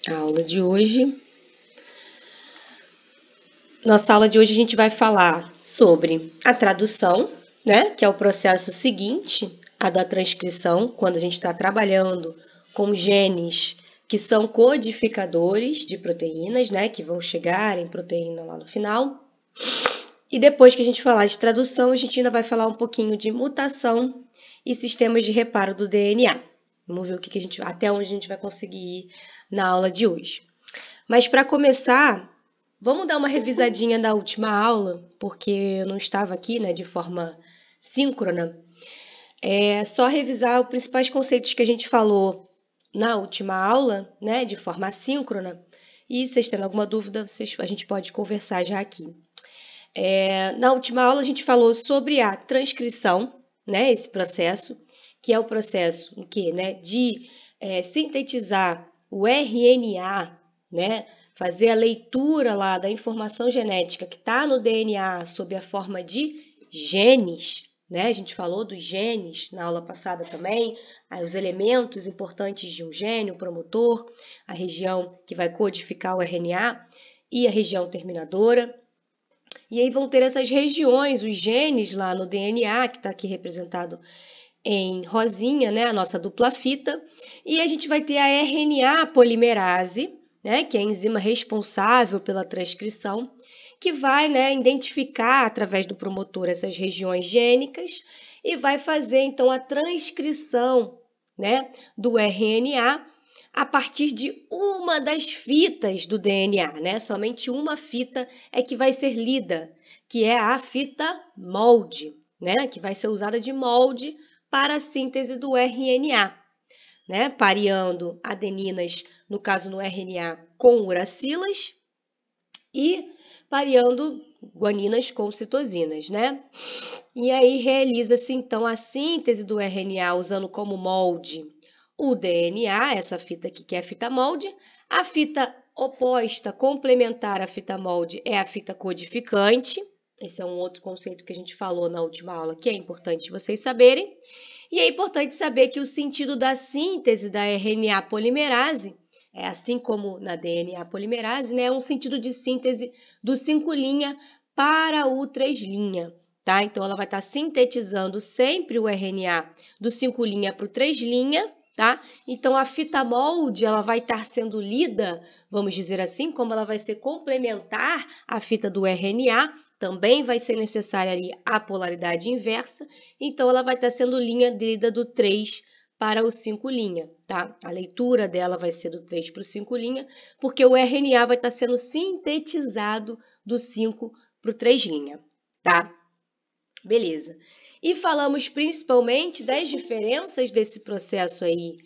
a aula de hoje. Nossa aula de hoje a gente vai falar sobre a tradução, né, que é o processo seguinte à da transcrição, quando a gente está trabalhando com genes que são codificadores de proteínas, né, que vão chegar em proteína lá no final. E depois que a gente falar de tradução, a gente ainda vai falar um pouquinho de mutação e sistemas de reparo do DNA. Vamos ver até onde a gente vai conseguir ir na aula de hoje. Mas para começar, vamos dar uma revisadinha da última aula, porque eu não estava aqui, né, de forma síncrona. É só revisar os principais conceitos que a gente falou na última aula, né, de forma assíncrona. E se vocês têm alguma dúvida, a gente pode conversar já aqui. Na última aula a gente falou sobre a transcrição, né, esse processo, que é o processo de sintetizar o RNA, né, fazer a leitura lá da informação genética que está no DNA sob a forma de genes, né? A gente falou dos genes na aula passada também, os elementos importantes de um gene, o promotor, a região que vai codificar o RNA e a região terminadora. E aí vão ter essas regiões, os genes lá no DNA, que está aqui representado em rosinha, né, a nossa dupla fita. E a gente vai ter a RNA polimerase, né, que é a enzima responsável pela transcrição, que vai, né, identificar através do promotor essas regiões gênicas e vai fazer então a transcrição, né, do RNA a partir de uma das fitas do DNA, né? Somente uma fita é que vai ser lida, que é a fita molde, né? Que vai ser usada de molde para a síntese do RNA, né? Pareando adeninas, no caso no RNA, com uracilas e pareando guaninas com citosinas, né? E aí realiza-se então a síntese do RNA usando como molde o DNA, essa fita aqui que é a fita molde. A fita oposta, complementar à fita molde, é a fita codificante. Esse é um outro conceito que a gente falou na última aula, que é importante vocês saberem. E é importante saber que o sentido da síntese da RNA polimerase, assim como na DNA polimerase, né, é um sentido de síntese do 5' para o 3'. Tá? Então, ela vai estar sintetizando sempre o RNA do 5' para o 3'. Tá? Então, a fita molde ela vai estar sendo lida, vamos dizer assim, como ela vai ser complementar à fita do RNA, também vai ser necessária ali a polaridade inversa, então ela vai estar sendo lida do 3 para o 5', tá? A leitura dela vai ser do 3 para o 5', porque o RNA vai estar sendo sintetizado do 5 para o 3', tá? Beleza. E falamos principalmente das diferenças desse processo aí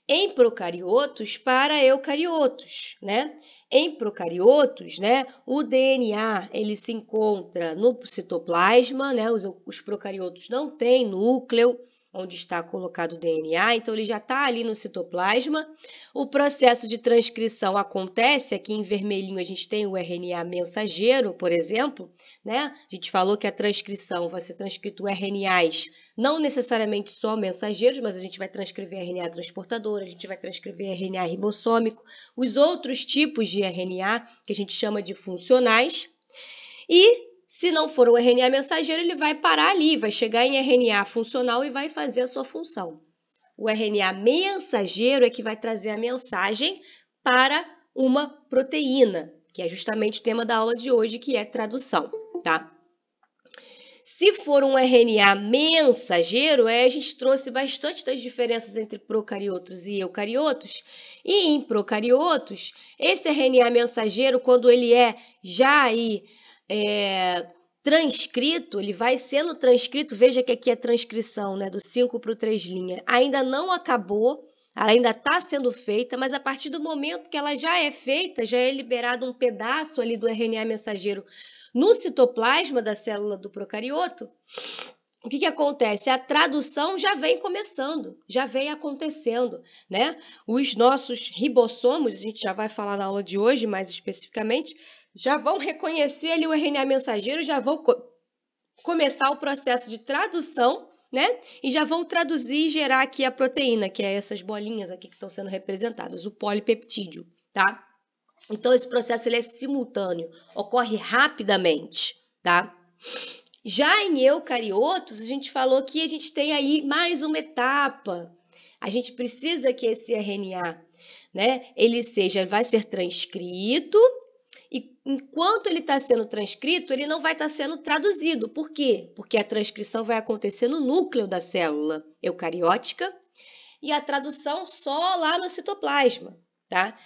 em procariotos para eucariotos, né? Em procariotos, né, o DNA ele se encontra no citoplasma, né? Os procariotos não têm núcleo onde está colocado o DNA, então ele já está ali no citoplasma. O processo de transcrição acontece, aqui em vermelhinho a gente tem o RNA mensageiro, por exemplo, né? A gente falou que a transcrição vai ser transcrito RNAs, não necessariamente só mensageiros, mas a gente vai transcrever RNA transportador, a gente vai transcrever RNA ribossômico, os outros tipos de RNA que a gente chama de funcionais. E se não for o RNA mensageiro, ele vai parar ali, vai chegar em RNA funcional e vai fazer a sua função. O RNA mensageiro é que vai trazer a mensagem para uma proteína, que é justamente o tema da aula de hoje, que é tradução, tá? Se for um RNA mensageiro, a gente trouxe bastante das diferenças entre procariotos e eucariotos. E em procariotos, esse RNA mensageiro, quando ele é já aí transcrito, ele vai sendo transcrito, veja que aqui é transcrição, né, do 5 para o 3', ainda não acabou, ela ainda está sendo feita, mas a partir do momento que ela já é feita, já é liberado um pedaço ali do RNA mensageiro no citoplasma da célula do procarioto, o que acontece? A tradução já vem começando, já vem acontecendo, né? Os nossos ribossomos, a gente já vai falar na aula de hoje mais especificamente, já vão reconhecer ali o RNA mensageiro, já vão começar o processo de tradução, né? E já vão traduzir e gerar aqui a proteína, que é essas bolinhas aqui que estão sendo representadas, o polipeptídeo, tá? Então, esse processo ele é simultâneo, ocorre rapidamente, tá? Já em eucariotos, a gente falou que a gente tem aí mais uma etapa. A gente precisa que esse RNA, né, vai ser transcrito, e enquanto ele está sendo transcrito, ele não vai estar sendo traduzido. Por quê? Porque a transcrição vai acontecer no núcleo da célula eucariótica e a tradução só lá no citoplasma, tá?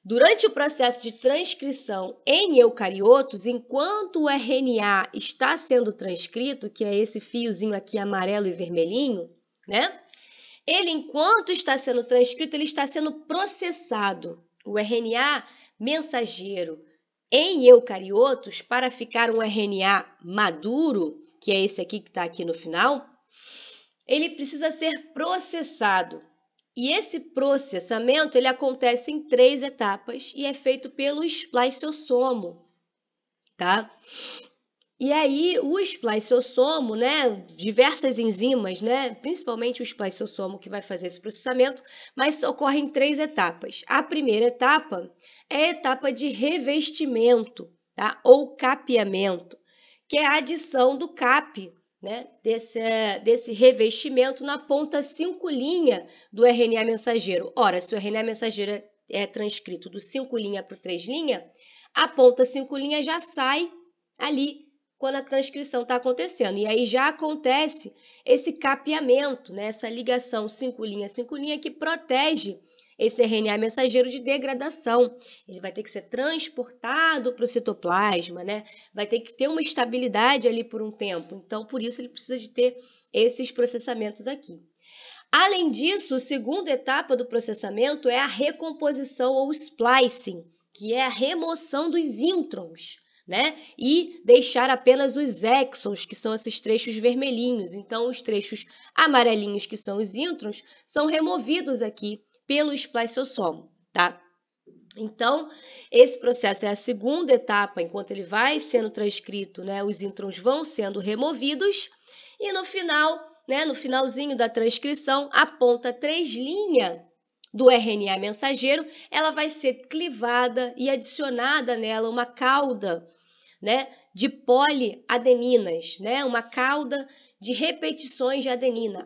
Durante o processo de transcrição em eucariotos, enquanto o RNA está sendo transcrito, que é esse fiozinho aqui amarelo e vermelhinho, né? Ele, enquanto está sendo transcrito, ele está sendo processado. O RNA mensageiro em eucariotos, para ficar um RNA maduro, que é esse aqui que está aqui no final, ele precisa ser processado. E esse processamento ele acontece em 3 etapas e é feito pelo spliceossomo, tá? E aí o spliceossomo, né, diversas enzimas, né, principalmente o spliceossomo que vai fazer esse processamento, mas ocorre em 3 etapas. A primeira etapa é a etapa de revestimento, tá? Ou capeamento, que é a adição do cap, né, desse revestimento na ponta 5' do RNA mensageiro. Ora, se o RNA mensageiro é transcrito do 5' para o 3', a ponta 5' já sai ali quando a transcrição está acontecendo. E aí já acontece esse capeamento, né, essa ligação 5' que protege esse RNA mensageiro de degradação. Ele vai ter que ser transportado para o citoplasma, né? Vai ter que ter uma estabilidade ali por um tempo. Então, por isso, ele precisa de ter esses processamentos aqui. Além disso, a segunda etapa do processamento é a recomposição ou splicing, que é a remoção dos introns, né? E deixar apenas os exons, que são esses trechos vermelhinhos. Então, os trechos amarelinhos, que são os introns, são removidos aqui pelo spliceossomo, tá? Então, esse processo é a segunda etapa, enquanto ele vai sendo transcrito, né, os introns vão sendo removidos, e no final, né, no finalzinho da transcrição, a ponta 3' do RNA mensageiro, ela vai ser clivada e adicionada nela uma cauda, né, de poliadeninas, né, uma cauda de repetições de adenina,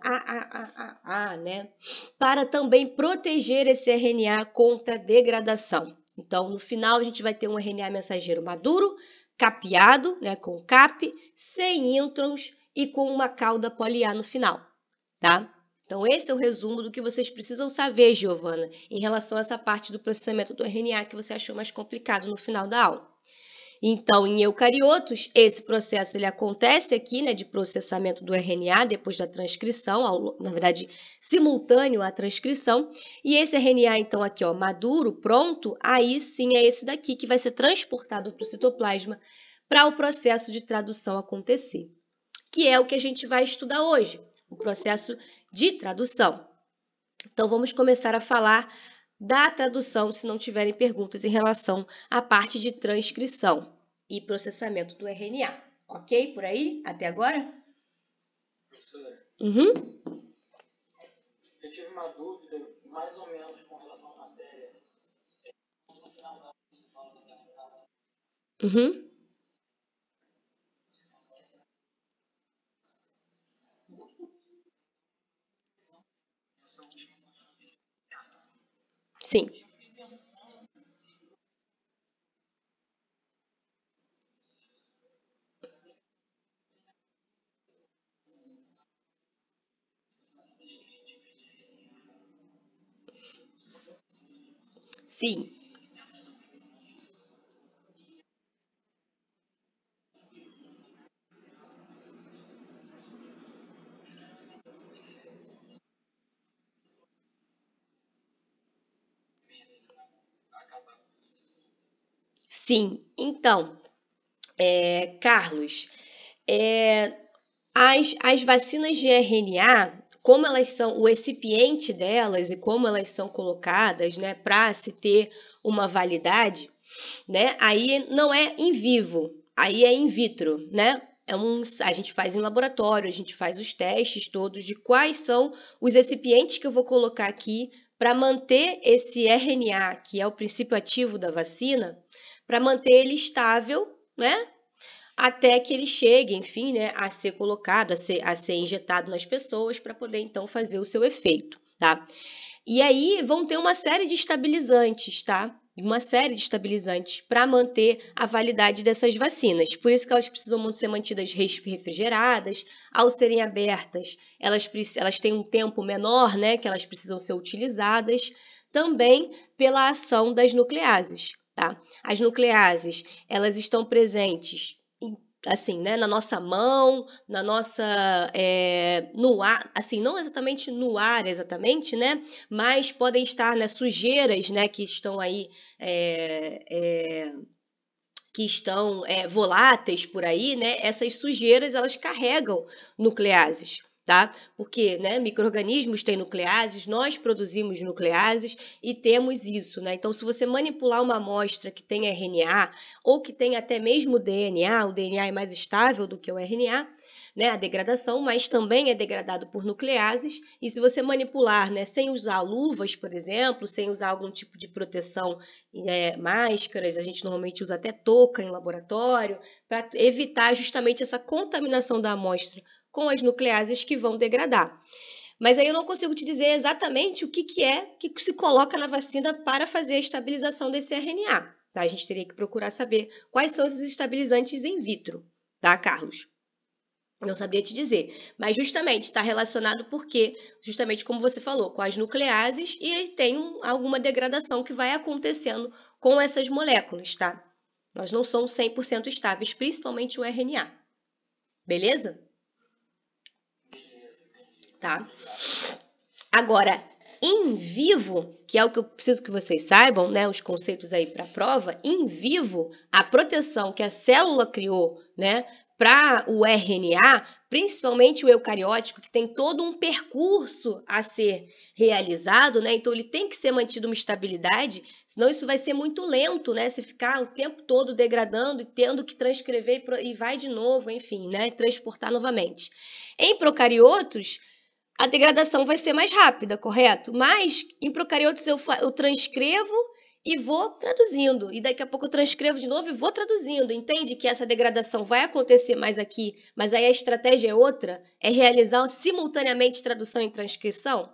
né, para também proteger esse RNA contra degradação. Então, no final, a gente vai ter um RNA mensageiro maduro, capeado, né, com cap, sem introns e com uma cauda poliA no final, tá? Então, esse é o resumo do que vocês precisam saber, Giovana, em relação a essa parte do processamento do RNA que você achou mais complicado no final da aula. Então, em eucariotos, esse processo ele acontece aqui, né, de processamento do RNA depois da transcrição, na verdade, simultâneo à transcrição, e esse RNA, então, aqui, ó, maduro, pronto, aí sim é esse daqui que vai ser transportado para o citoplasma para o processo de tradução acontecer, que é o que a gente vai estudar hoje, o processo de tradução. Então, vamos começar a falar da tradução, se não tiverem perguntas em relação à parte de transcrição e processamento do RNA. Ok? Por aí? Até agora? Professora, Uhum. eu tive uma dúvida mais ou menos com relação à matéria. No final da aula, você fala da etapa. Uhum. Sim. Sim. Sim. Então, Carlos, as vacinas de RNA, como elas são, o recipiente delas e como elas são colocadas, né, para se ter uma validade, né, aí não é in vivo, aí é in vitro, né? a gente faz em laboratório, a gente faz os testes todos de quais são os recipientes que eu vou colocar aqui para manter esse RNA, que é o princípio ativo da vacina, para manter ele estável, né? Até que ele chegue, enfim, né, a ser colocado, a ser injetado nas pessoas para poder, então, fazer o seu efeito, tá? E aí vão ter uma série de estabilizantes, tá? Uma série de estabilizantes para manter a validade dessas vacinas. Por isso que elas precisam ser mantidas refrigeradas. Ao serem abertas, elas têm um tempo menor, né, que elas precisam ser utilizadas. Também pela ação das nucleases, tá? As nucleases, elas estão presentes assim, né, na nossa mão, na nossa, no ar, assim, não exatamente no ar, exatamente, né, mas podem estar nas sujeiras, né, que estão aí, que estão voláteis por aí, né, essas sujeiras, elas carregam nucleases, tá? Porque, né, micro-organismos têm nucleases, nós produzimos nucleases e temos isso, né? Então, se você manipular uma amostra que tem RNA ou que tem até mesmo DNA, o DNA é mais estável do que o RNA, né, a degradação, mas também é degradado por nucleases, e se você manipular, né, sem usar luvas, por exemplo, sem usar algum tipo de proteção, máscaras, a gente normalmente usa até touca em laboratório, para evitar justamente essa contaminação da amostra com as nucleases que vão degradar. Mas aí eu não consigo te dizer exatamente o que se coloca na vacina para fazer a estabilização desse RNA. Tá? A gente teria que procurar saber quais são esses estabilizantes in vitro, tá, Carlos? Não sabia te dizer, mas justamente está relacionado porque, justamente como você falou, com as nucleases e tem alguma degradação que vai acontecendo com essas moléculas, tá? Elas não são 100% estáveis, principalmente o RNA. Beleza? Tá? Agora, in vivo, que é o que eu preciso que vocês saibam, né, os conceitos aí para a prova, in vivo, a proteção que a célula criou, né, para o RNA, principalmente o eucariótico, que tem todo um percurso a ser realizado, né, então ele tem que ser mantido uma estabilidade, senão isso vai ser muito lento, né, se ficar o tempo todo degradando e tendo que transcrever e vai de novo, enfim, né, transportar novamente. Em procariotos, a degradação vai ser mais rápida, correto? Mas em procariotos eu transcrevo e vou traduzindo. E daqui a pouco eu transcrevo de novo e vou traduzindo. Entende que essa degradação vai acontecer mais aqui, mas aí a estratégia é outra? É realizar simultaneamente tradução e transcrição?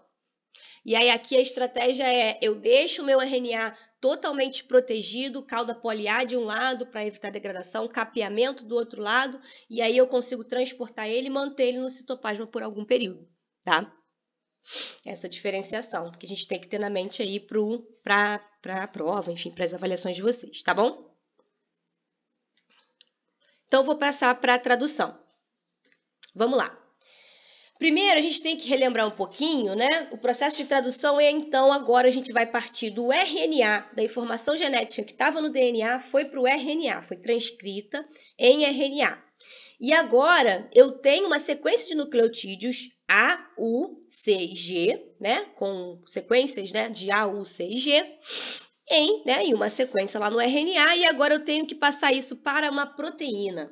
E aí aqui a estratégia é, eu deixo o meu RNA totalmente protegido, cauda poli-A de um lado para evitar degradação, capeamento do outro lado, e aí eu consigo transportar ele e manter ele no citoplasma por algum período. Tá? Essa diferenciação que a gente tem que ter na mente aí para a prova, enfim, para as avaliações de vocês, tá bom? Então, vou passar para a tradução. Vamos lá. Primeiro, a gente tem que relembrar um pouquinho, né? O processo de tradução então, agora a gente vai partir do RNA, da informação genética que estava no DNA, foi para o RNA, foi transcrita em RNA. E agora eu tenho uma sequência de nucleotídeos A, U, C e G, né? Com sequências, né, de A, U, C e G, em uma sequência lá no RNA, e agora eu tenho que passar isso para uma proteína.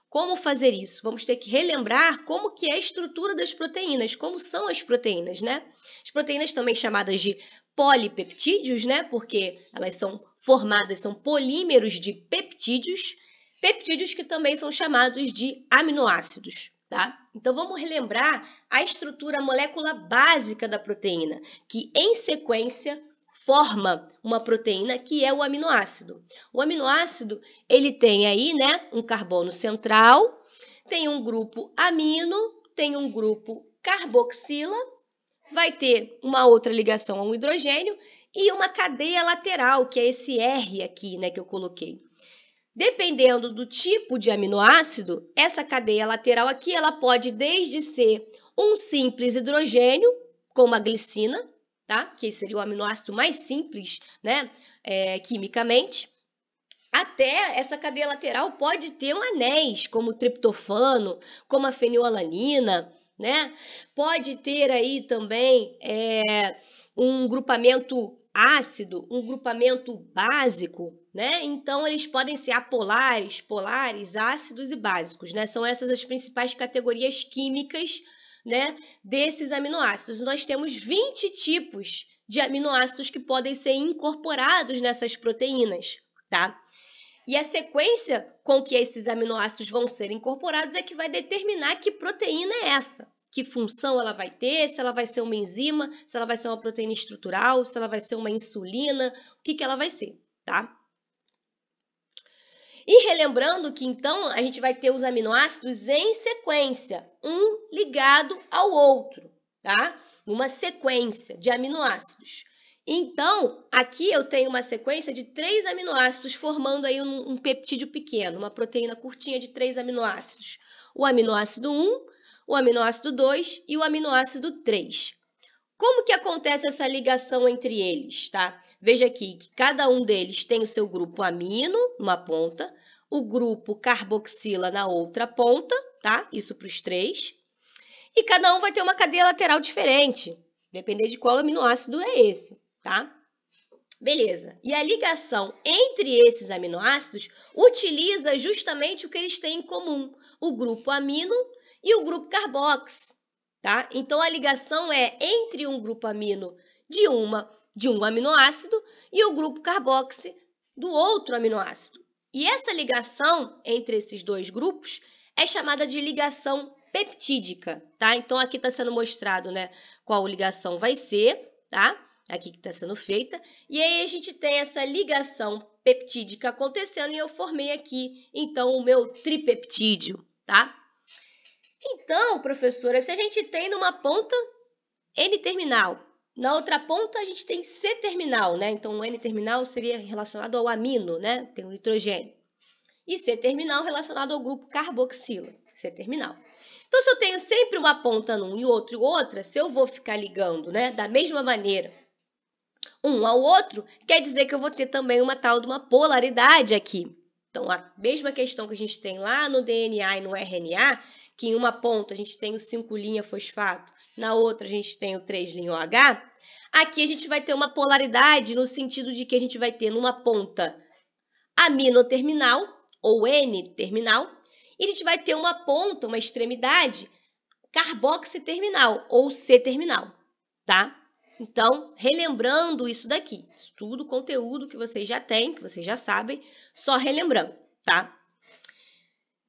Como fazer isso? Vamos ter que relembrar como que é a estrutura das proteínas, como são as proteínas, né? As proteínas também chamadas de polipeptídeos, né? Porque elas são formadas, são polímeros de peptídeos, peptídeos que também são chamados de aminoácidos, tá? Então, vamos relembrar a estrutura, a molécula básica da proteína, que em sequência forma uma proteína que é o aminoácido. O aminoácido, ele tem aí, né, um carbono central, tem um grupo amino, tem um grupo carboxila, vai ter uma outra ligação a um hidrogênio e uma cadeia lateral, que é esse R aqui, né, que eu coloquei. Dependendo do tipo de aminoácido, essa cadeia lateral aqui, ela pode desde ser um simples hidrogênio, como a glicina, tá? Que seria o aminoácido mais simples, né, quimicamente, até essa cadeia lateral pode ter um anéis, como o triptofano, como a fenilalanina, né? Pode ter aí também um grupamento ácido, um grupamento básico, né? Então, eles podem ser apolares, polares, ácidos e básicos, né? São essas as principais categorias químicas, né, desses aminoácidos. Nós temos 20 tipos de aminoácidos que podem ser incorporados nessas proteínas, tá? E a sequência com que esses aminoácidos vão ser incorporados é que vai determinar que proteína é essa. Que função ela vai ter, se ela vai ser uma enzima, se ela vai ser uma proteína estrutural, se ela vai ser uma insulina, o que ela vai ser, tá? E relembrando que, então, a gente vai ter os aminoácidos em sequência, um ligado ao outro, tá? Uma sequência de aminoácidos. Então, aqui eu tenho uma sequência de 3 aminoácidos formando aí um peptídeo pequeno, uma proteína curtinha de 3 aminoácidos. O aminoácido 1, o aminoácido 2 e o aminoácido 3. Como que acontece essa ligação entre eles, tá? Veja aqui que cada um deles tem o seu grupo amino numa ponta, o grupo carboxila na outra ponta, tá? Isso para os 3. E cada um vai ter uma cadeia lateral diferente, dependendo de qual aminoácido é esse, tá? Beleza. E a ligação entre esses aminoácidos utiliza justamente o que eles têm em comum, o grupo amino e o grupo carboxi, tá? Então, a ligação é entre um grupo amino de um aminoácido e o grupo carboxi do outro aminoácido. E essa ligação entre esses dois grupos é chamada de ligação peptídica, tá? Então, aqui está sendo mostrado, né, qual ligação vai ser, tá? Aqui que está sendo feita. E aí, a gente tem essa ligação peptídica acontecendo e eu formei aqui, então, o meu tripeptídeo, tá? Então, professora, se a gente tem numa ponta N-terminal, na outra ponta a gente tem C-terminal, né? Então, o N-terminal seria relacionado ao amino, né? Tem o nitrogênio. E C-terminal relacionado ao grupo carboxila, C-terminal. Então, se eu tenho sempre uma ponta num e outra, se eu vou ficar ligando, né, da mesma maneira um ao outro, quer dizer que eu vou ter também uma tal de uma polaridade aqui. Então, a mesma questão que a gente tem lá no DNA e no RNA, que em uma ponta a gente tem o 5'-fosfato, na outra a gente tem o 3'-OH, aqui a gente vai ter uma polaridade no sentido de que a gente vai ter numa ponta aminoterminal ou N-terminal, e a gente vai ter uma ponta, uma extremidade, carboxiterminal ou C-terminal, tá? Então, relembrando isso daqui, isso tudo conteúdo que vocês já têm, que vocês já sabem, só relembrando, tá?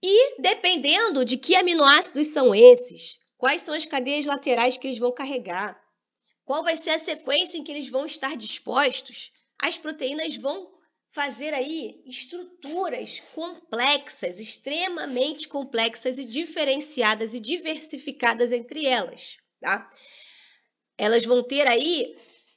E dependendo de que aminoácidos são esses, quais são as cadeias laterais que eles vão carregar, qual vai ser a sequência em que eles vão estar dispostos, as proteínas vão fazer aí estruturas complexas, extremamente complexas e diferenciadas e diversificadas entre elas, tá? Elas vão ter aí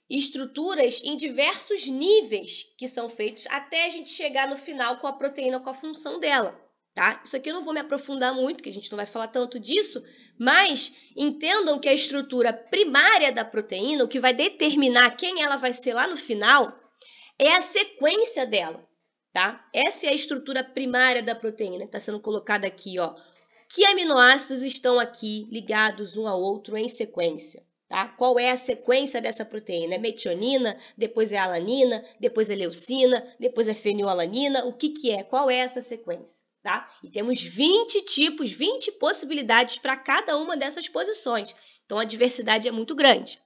estruturas em diversos níveis que são feitos até a gente chegar no final com a proteína, com a função dela, tá? Isso aqui eu não vou me aprofundar muito, que a gente não vai falar tanto disso, mas entendam que a estrutura primária da proteína, o que vai determinar quem ela vai ser lá no final, é a sequência dela, tá? Essa é a estrutura primária da proteína que está sendo colocada aqui, ó. Que aminoácidos estão aqui ligados um ao outro em sequência? Tá? Qual é a sequência dessa proteína? É metionina, depois é alanina, depois é leucina, depois é fenilalanina. O que é? Qual é essa sequência? Tá? E temos 20 tipos, 20 possibilidades para cada uma dessas posições. Então, a diversidade é muito grande.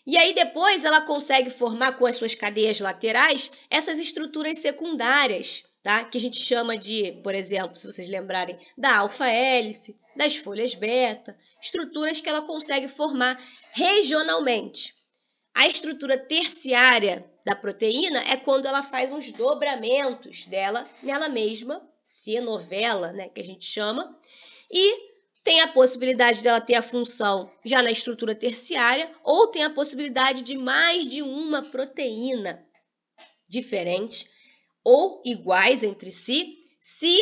E aí, depois, ela consegue formar com as suas cadeias laterais essas estruturas secundárias, tá? Que a gente chama de, por exemplo, se vocês lembrarem, da alfa-hélice, das folhas beta, estruturas que ela consegue formar regionalmente. A estrutura terciária da proteína é quando ela faz uns dobramentos dela nela mesma, cenovela, né, que a gente chama, e tem a possibilidade dela ter a função já na estrutura terciária ou tem a possibilidade de mais de uma proteína diferente ou iguais entre si, se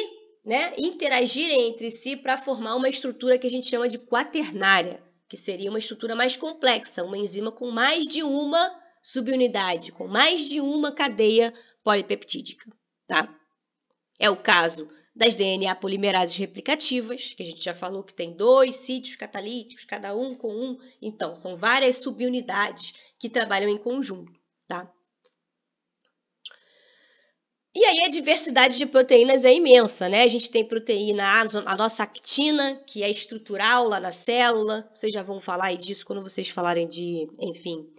interagirem entre si para formar uma estrutura que a gente chama de quaternária, que seria uma estrutura mais complexa, uma enzima com mais de uma subunidade, com mais de uma cadeia polipeptídica, tá? É o caso das DNA polimerases replicativas, que a gente já falou que tem 2 sítios catalíticos, cada um com um. Então, são várias subunidades que trabalham em conjunto. tá? E aí a diversidade de proteínas é imensa, né? A gente tem proteína a nossa actina, que é estrutural lá na célula. Vocês já vão falar aí disso quando vocês falarem de, enfim,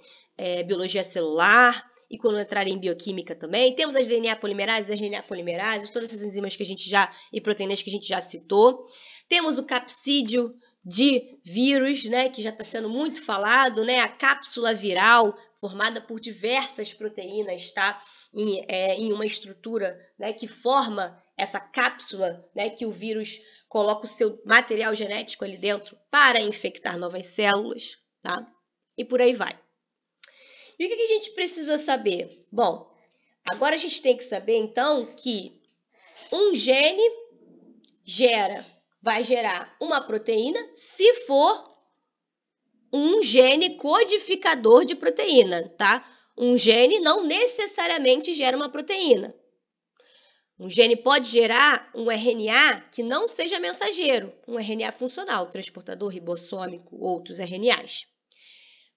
biologia celular e quando entrarem em bioquímica também. Temos as DNA polimerases, todas essas enzimas que a gente já, e proteínas que a gente já citou. Temos o capsídeo de vírus, né, que já está sendo muito falado, né? A cápsula viral, formada por diversas proteínas, tá? Em uma estrutura, né, que forma essa cápsula, né, que o vírus coloca o seu material genético ali dentro para infectar novas células, tá? E por aí vai. E o que a gente precisa saber? Bom, agora a gente tem que saber, então, que um gene vai gerar uma proteína se for um gene codificador de proteína, tá? Um gene não necessariamente gera uma proteína. Um gene pode gerar um RNA que não seja mensageiro, um RNA funcional, transportador ribossômico, outros RNAs.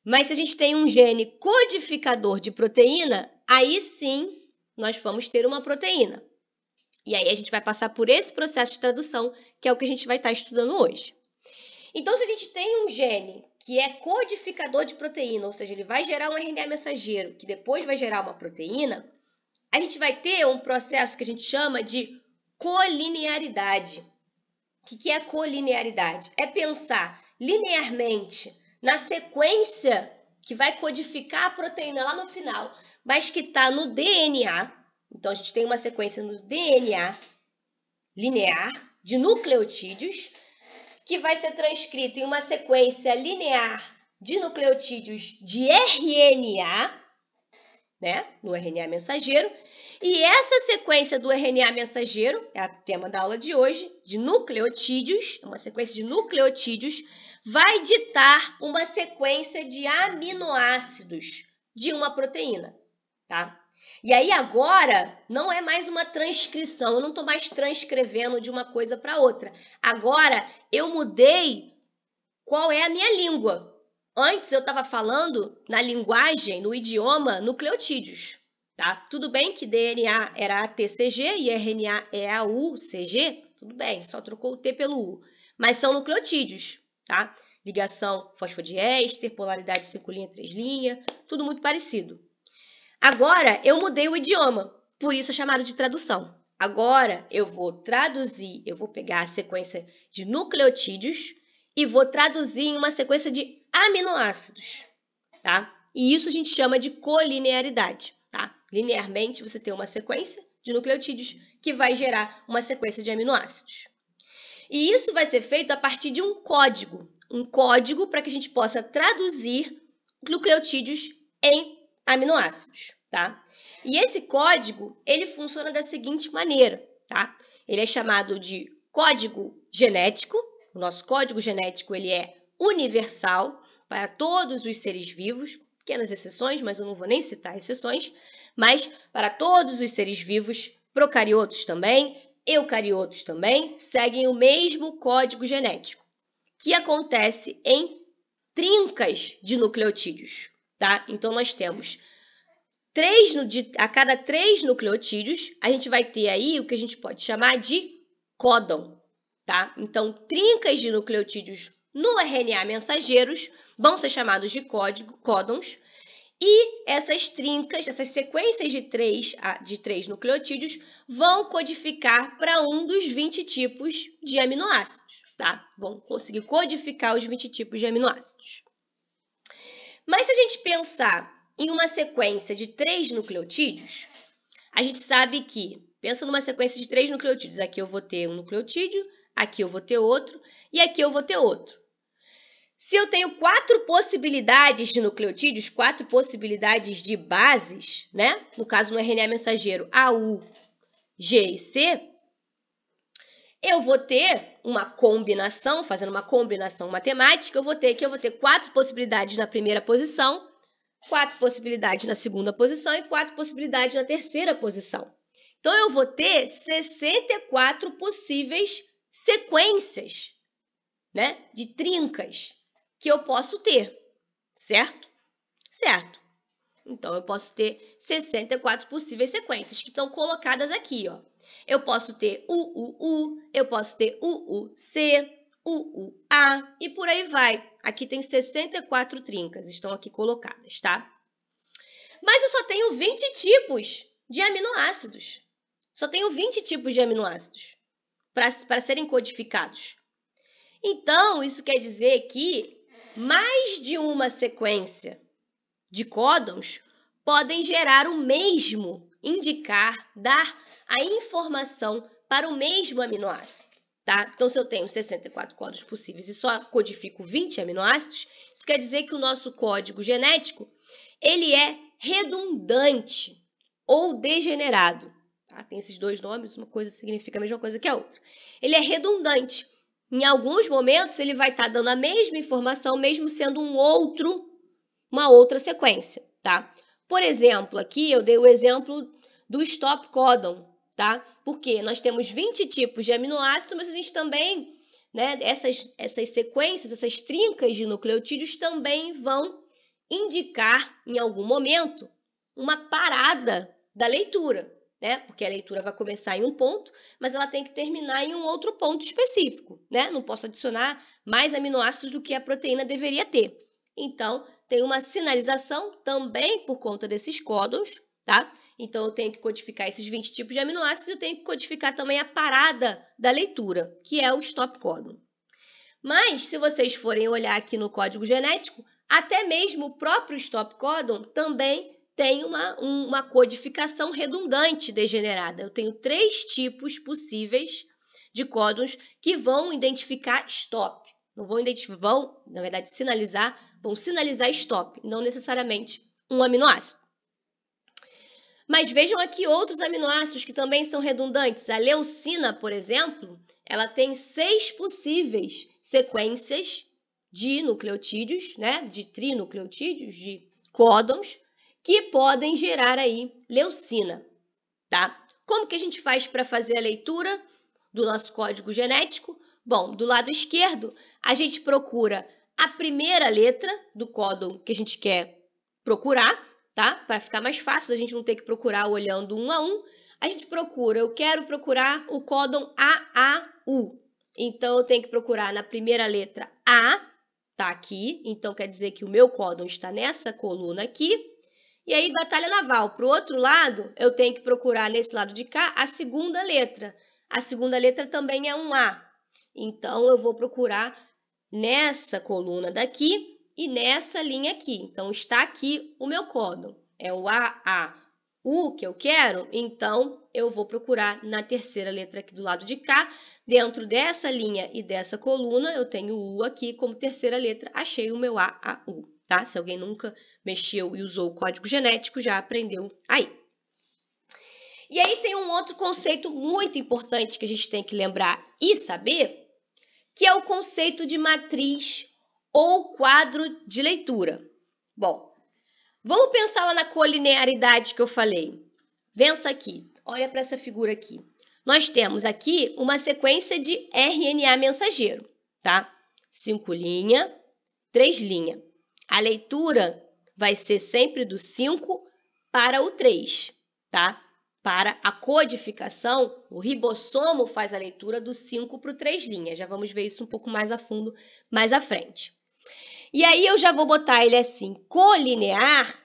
Mas se a gente tem um gene codificador de proteína, aí sim nós vamos ter uma proteína. E aí a gente vai passar por esse processo de tradução, que é o que a gente vai estar estudando hoje. Então, se a gente tem um gene que é codificador de proteína, ou seja, ele vai gerar um RNA mensageiro, que depois vai gerar uma proteína, a gente vai ter um processo que a gente chama de colinearidade. O que é colinearidade? É pensar linearmente na sequência que vai codificar a proteína lá no final, mas que está no DNA. Então, a gente tem uma sequência no DNA linear de nucleotídeos, que vai ser transcrito em uma sequência linear de nucleotídeos de RNA, né, no RNA mensageiro, e essa sequência do RNA mensageiro, é o tema da aula de hoje, de nucleotídeos, uma sequência de nucleotídeos, vai ditar uma sequência de aminoácidos de uma proteína, tá? E aí agora não é mais uma transcrição, eu não estou mais transcrevendo de uma coisa para outra. Agora eu mudei qual é a minha língua. Antes eu estava falando na linguagem, no idioma, nucleotídeos. Tá? Tudo bem que DNA era ATCG e RNA é AUCG, tudo bem, só trocou o T pelo U. Mas são nucleotídeos, tá? Ligação fosfodiéster, polaridade 5', 3', tudo muito parecido. Agora, eu mudei o idioma, por isso é chamado de tradução. Agora, eu vou traduzir, eu vou pegar a sequência de nucleotídeos e vou traduzir em uma sequência de aminoácidos, tá? E isso a gente chama de colinearidade, tá? Linearmente, você tem uma sequência de nucleotídeos que vai gerar uma sequência de aminoácidos. E isso vai ser feito a partir de um código para que a gente possa traduzir nucleotídeos em aminoácidos, tá? E esse código, ele funciona da seguinte maneira, tá? Ele é chamado de código genético. O nosso código genético, ele é universal para todos os seres vivos, pequenas exceções, mas eu não vou nem citar exceções, mas para todos os seres vivos, procariotos também, eucariotos também, seguem o mesmo código genético, que acontece em trincas de nucleotídeos, tá? Então, nós temos a cada 3 nucleotídeos, a gente vai ter aí o que a gente pode chamar de códon, tá? Então, trincas de nucleotídeos no RNA mensageiros vão ser chamados de códons, e essas trincas, essas sequências de 3 nucleotídeos vão codificar para um dos 20 tipos de aminoácidos, tá? Vão conseguir codificar os 20 tipos de aminoácidos. Mas se a gente pensar em uma sequência de 3 nucleotídeos, a gente sabe que, pensa numa sequência de 3 nucleotídeos, aqui eu vou ter um nucleotídeo, aqui eu vou ter outro e aqui eu vou ter outro. Se eu tenho 4 possibilidades de nucleotídeos, 4 possibilidades de bases, né? No caso no RNA mensageiro A, U, G e C, eu vou ter uma combinação, fazendo uma combinação matemática, eu vou ter 4 possibilidades na primeira posição, 4 possibilidades na segunda posição e 4 possibilidades na terceira posição. Então, eu vou ter 64 possíveis sequências, né, de trincas que eu posso ter, certo? Certo. Então, eu posso ter 64 possíveis sequências que estão colocadas aqui, ó. Eu posso ter UUU, eu posso ter UUC, UUA e por aí vai. Aqui tem 64 trincas, estão aqui colocadas, tá? Mas eu só tenho 20 tipos de aminoácidos. Só tenho 20 tipos de aminoácidos para serem codificados. Então, isso quer dizer que mais de uma sequência de códons podem gerar o mesmo, indicar, dar a informação para o mesmo aminoácido, tá? Então, se eu tenho 64 códons possíveis e só codifico 20 aminoácidos, isso quer dizer que o nosso código genético, ele é redundante ou degenerado, tá? Tem esses dois nomes, uma coisa significa a mesma coisa que a outra. Ele é redundante. Em alguns momentos, ele vai estar dando a mesma informação, mesmo sendo uma outra sequência, tá? Por exemplo, aqui eu dei o exemplo do stop codon, tá? Porque nós temos 20 tipos de aminoácidos, mas a gente também, né, essas sequências, essas trincas de nucleotídeos também vão indicar, em algum momento, uma parada da leitura, né? Porque a leitura vai começar em um ponto, mas ela tem que terminar em um outro ponto específico, né? Não posso adicionar mais aminoácidos do que a proteína deveria ter. Então, tem uma sinalização também por conta desses códons, tá? Então, eu tenho que codificar esses 20 tipos de aminoácidos e eu tenho que codificar também a parada da leitura, que é o stop codon. Mas, se vocês forem olhar aqui no código genético, até mesmo o próprio stop codon também tem uma codificação redundante degenerada. Eu tenho 3 tipos possíveis de códons que vão identificar stop. Não vão identificar, na verdade, vão sinalizar stop, não necessariamente um aminoácido. Mas vejam aqui outros aminoácidos que também são redundantes. A leucina, por exemplo, ela tem 6 possíveis sequências de nucleotídeos, né, de trinucleotídeos, de códons, que podem gerar aí leucina, tá? Como que a gente faz para fazer a leitura do nosso código genético? Bom, do lado esquerdo, a gente procura a primeira letra do códon que a gente quer procurar, tá? Para ficar mais fácil, a gente não ter que procurar olhando um a um. A gente procura, eu quero procurar o códon AAU. Então, eu tenho que procurar na primeira letra A, tá aqui. Então, quer dizer que o meu códon está nessa coluna aqui. E aí, batalha naval. Para o outro lado, eu tenho que procurar nesse lado de cá a segunda letra. A segunda letra também é um A. Então, eu vou procurar nessa coluna daqui e nessa linha aqui. Então, está aqui o meu códon. É o AAU que eu quero, então eu vou procurar na terceira letra aqui do lado de cá. Dentro dessa linha e dessa coluna, eu tenho o U aqui como terceira letra. Achei o meu AAU, tá? Se alguém nunca mexeu e usou o código genético, já aprendeu aí. E aí tem um outro conceito muito importante que a gente tem que lembrar e saber, que é o conceito de matriz ou quadro de leitura. Bom, vamos pensar lá na colinearidade que eu falei. Pensa aqui, olha para essa figura aqui. Nós temos aqui uma sequência de RNA mensageiro, tá? 5 linhas, 3 linhas. A leitura vai ser sempre do 5 para o 3, tá? Para a codificação, o ribossomo faz a leitura do 5 para o 3 linhas. Já vamos ver isso um pouco mais a fundo, mais à frente. E aí eu já vou botar ele assim, colinear,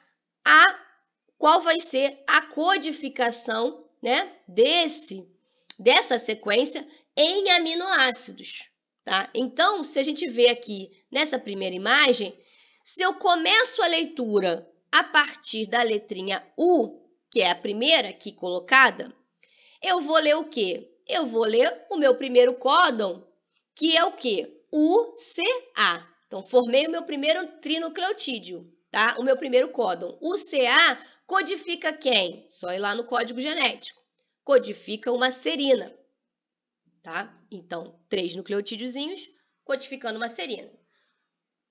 qual vai ser a codificação, né, dessa sequência em aminoácidos, tá? Então, se a gente vê aqui nessa primeira imagem, se eu começo a leitura a partir da letrinha U, que é a primeira aqui colocada, eu vou ler o quê? Eu vou ler o meu primeiro códon, que é o quê? UCA. Então, formei o meu primeiro trinucleotídeo, tá? O meu primeiro códon. UCA codifica quem? Só ir lá no código genético. Codifica uma serina, tá? Então, 3 nucleotídeozinhos codificando uma serina.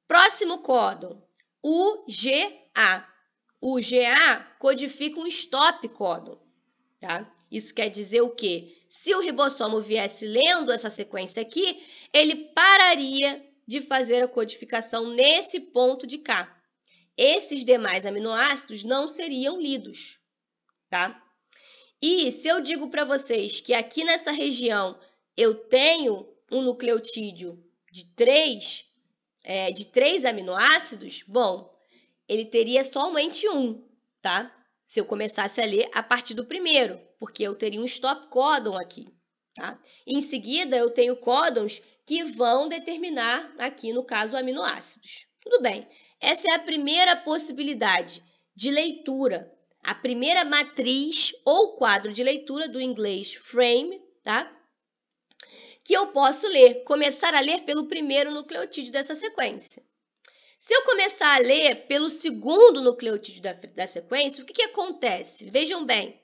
Próximo códon, UGA. O GA codifica um stop códon, tá? Isso quer dizer o quê? Se o ribossomo viesse lendo essa sequência aqui, ele pararia de fazer a codificação nesse ponto de cá. esses demais aminoácidos não seriam lidos, tá? E se eu digo para vocês que aqui nessa região eu tenho um nucleotídeo de 3 aminoácidos, bom, ele teria somente um, tá? Se eu começasse a ler a partir do primeiro, porque eu teria um stop códon aqui, tá? E em seguida, eu tenho códons que vão determinar, aqui no caso, aminoácidos. Tudo bem, essa é a primeira possibilidade de leitura, a primeira matriz ou quadro de leitura do inglês frame, tá? Que eu posso ler, começar a ler pelo primeiro nucleotídeo dessa sequência. Se eu começar a ler pelo segundo nucleotídeo da sequência, o que acontece? Vejam bem,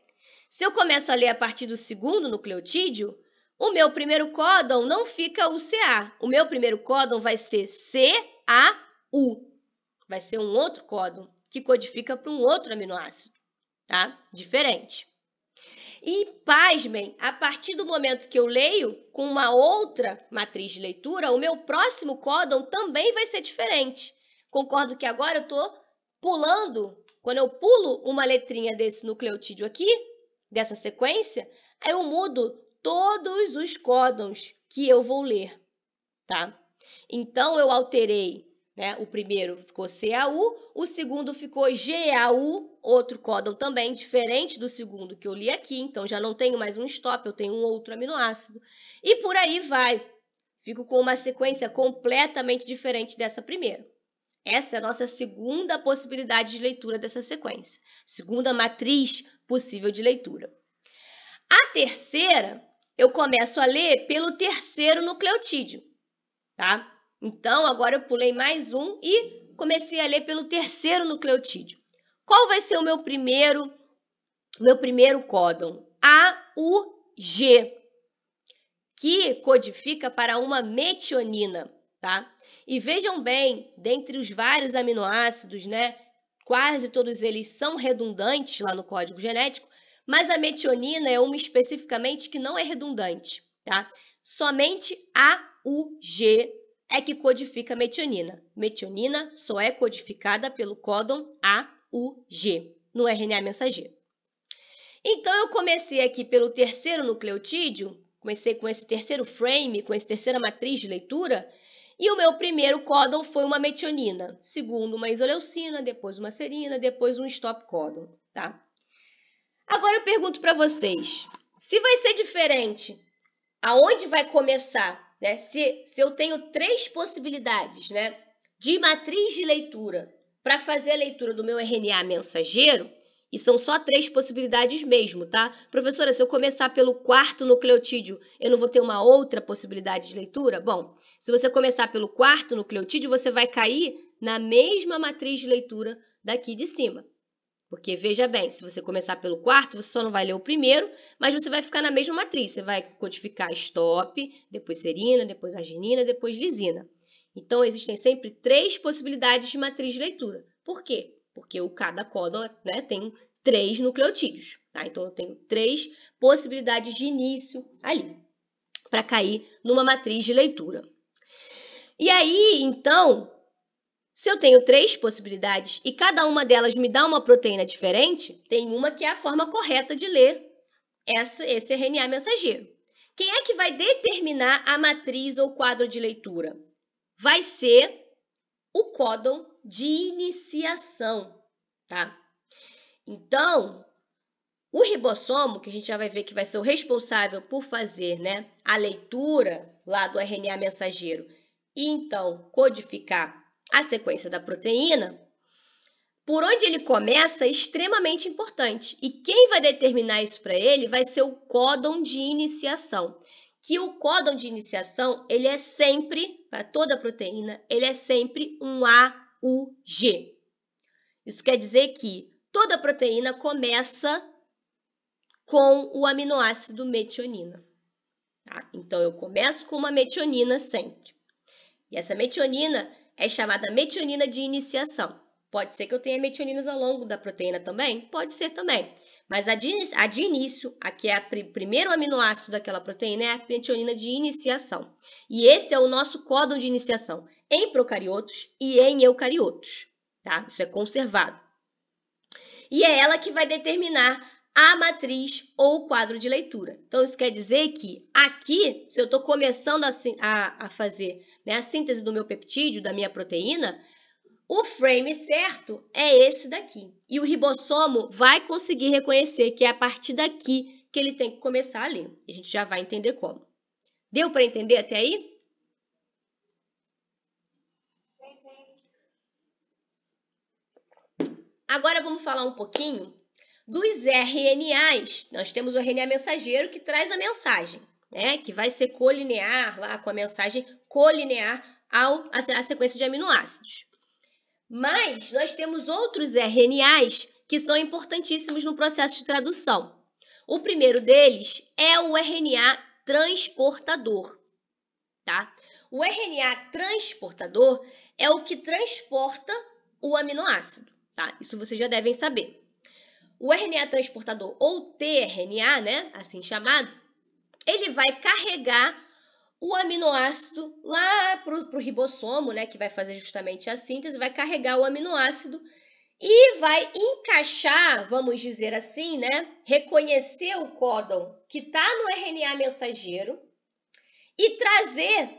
se eu começo a ler a partir do segundo nucleotídeo, o meu primeiro códon não fica o CA. O meu primeiro códon vai ser CAU. Vai ser um outro códon que codifica para um outro aminoácido, tá? Diferente. E, pasmem, a partir do momento que eu leio com uma outra matriz de leitura, o meu próximo códon também vai ser diferente. Concordo que agora eu estou pulando, quando eu pulo uma letrinha desse nucleotídeo aqui, dessa sequência, aí eu mudo todos os códons que eu vou ler, tá? Então, eu alterei, né? O primeiro ficou CAU, o segundo ficou GAU, outro códon também diferente do segundo que eu li aqui, então já não tenho mais um stop, eu tenho um outro aminoácido. E por aí vai. Fico com uma sequência completamente diferente dessa primeira. Essa é a nossa segunda possibilidade de leitura dessa sequência. Segunda matriz possível de leitura. A terceira, eu começo a ler pelo terceiro nucleotídeo, tá? Então, agora eu pulei mais um e comecei a ler pelo terceiro nucleotídeo. Qual vai ser o meu primeiro códon? AUG, que codifica para uma metionina, tá? E vejam bem, dentre os vários aminoácidos, né, quase todos eles são redundantes lá no código genético, mas a metionina é uma especificamente que não é redundante, tá? Somente AUG é que codifica a metionina. Metionina só é codificada pelo códon AUG, no RNA mensageiro. Então, eu comecei aqui pelo terceiro nucleotídeo, comecei com esse terceiro frame, com essa terceira matriz de leitura, e o meu primeiro códon foi uma metionina, segundo uma isoleucina, depois uma serina, depois um stop códon, tá? Agora eu pergunto para vocês, se vai ser diferente, aonde vai começar, né? Se eu tenho 3 possibilidades, né, de matriz de leitura para fazer a leitura do meu RNA mensageiro, e são só 3 possibilidades mesmo, tá? Professora, se eu começar pelo quarto nucleotídeo, eu não vou ter uma outra possibilidade de leitura? Bom, se você começar pelo quarto nucleotídeo, você vai cair na mesma matriz de leitura daqui de cima. Porque, veja bem, se você começar pelo quarto, você só não vai ler o primeiro, mas você vai ficar na mesma matriz. Você vai codificar stop, depois serina, depois arginina, depois lisina. Então, existem sempre 3 possibilidades de matriz de leitura. Por quê? Porque cada códon, né, tem 3 nucleotídeos, tá? Então, eu tenho 3 possibilidades de início ali, para cair numa matriz de leitura. E aí, então, se eu tenho 3 possibilidades e cada uma delas me dá uma proteína diferente, tem uma que é a forma correta de ler esse RNA mensageiro. Quem é que vai determinar a matriz ou quadro de leitura? Vai ser o códon de iniciação, tá? Então, o ribossomo, que a gente já vai ver que vai ser o responsável por fazer, né, a leitura lá do RNA mensageiro e então codificar a sequência da proteína, por onde ele começa é extremamente importante. E quem vai determinar isso para ele vai ser o códon de iniciação. Que o códon de iniciação, ele é sempre, para toda proteína, ele é sempre um AUG. Isso quer dizer que toda proteína começa com o aminoácido metionina. Tá? Então, eu começo com uma metionina sempre. E essa metionina é chamada metionina de iniciação. Pode ser que eu tenha metioninas ao longo da proteína também? Pode ser também. Mas a de início, a que é o primeiro aminoácido daquela proteína, é a metionina de iniciação. E esse é o nosso códon de iniciação em procariotos e em eucariotos. tá? Isso é conservado. E é ela que vai determinar a matriz ou o quadro de leitura. Então, isso quer dizer que aqui, se eu estou começando a fazer, né, a síntese do meu peptídeo, da minha proteína, o frame certo é esse daqui. E o ribossomo vai conseguir reconhecer que é a partir daqui que ele tem que começar a ler. A gente já vai entender como. Deu para entender até aí? Agora vamos falar um pouquinho dos RNAs. Nós temos o RNA mensageiro que traz a mensagem, né? Que vai ser colinear lá com a mensagem colinear à sequência de aminoácidos. Mas nós temos outros RNAs que são importantíssimos no processo de tradução. O primeiro deles é o RNA transportador, tá? O RNA transportador é o que transporta o aminoácido, tá? Isso vocês já devem saber. O RNA transportador, ou tRNA, né, assim chamado, ele vai carregar o aminoácido lá para o ribossomo, né, que vai fazer justamente a síntese, vai carregar o aminoácido e vai encaixar, vamos dizer assim, né, reconhecer o códon que está no RNA mensageiro e trazer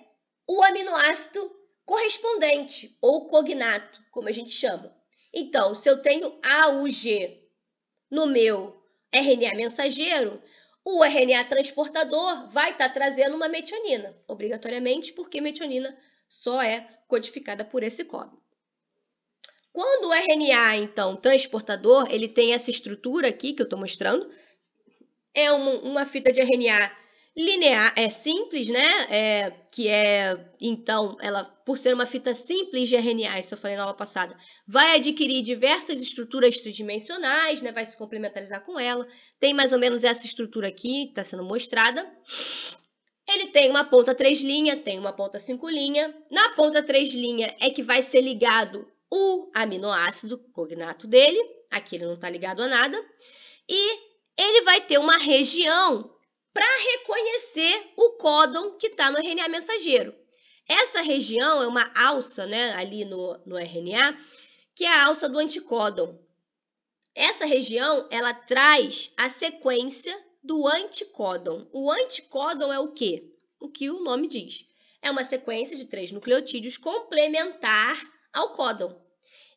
o aminoácido correspondente, ou cognato, como a gente chama. Então, se eu tenho AUG no meu RNA mensageiro, o RNA transportador vai estar trazendo uma metionina, obrigatoriamente, porque metionina só é codificada por esse códon. Quando o RNA, então, transportador, ele tem essa estrutura aqui que eu estou mostrando, é uma fita de RNA linear, simples, né? Então, ela, por ser uma fita simples de RNA, isso eu falei na aula passada, vai adquirir diversas estruturas tridimensionais, né? Vai se complementarizar com ela. Tem mais ou menos essa estrutura aqui, está sendo mostrada. Ele tem uma ponta 3', tem uma ponta 5'. Na ponta 3' é que vai ser ligado o aminoácido cognato dele. Aqui ele não está ligado a nada. E ele vai ter uma região para reconhecer o códon que está no RNA mensageiro. Essa região é uma alça, né, ali no RNA, que é a alça do anticódon. Essa região, ela traz a sequência do anticódon. O anticódon é o quê? O que o nome diz. É uma sequência de 3 nucleotídeos complementar ao códon.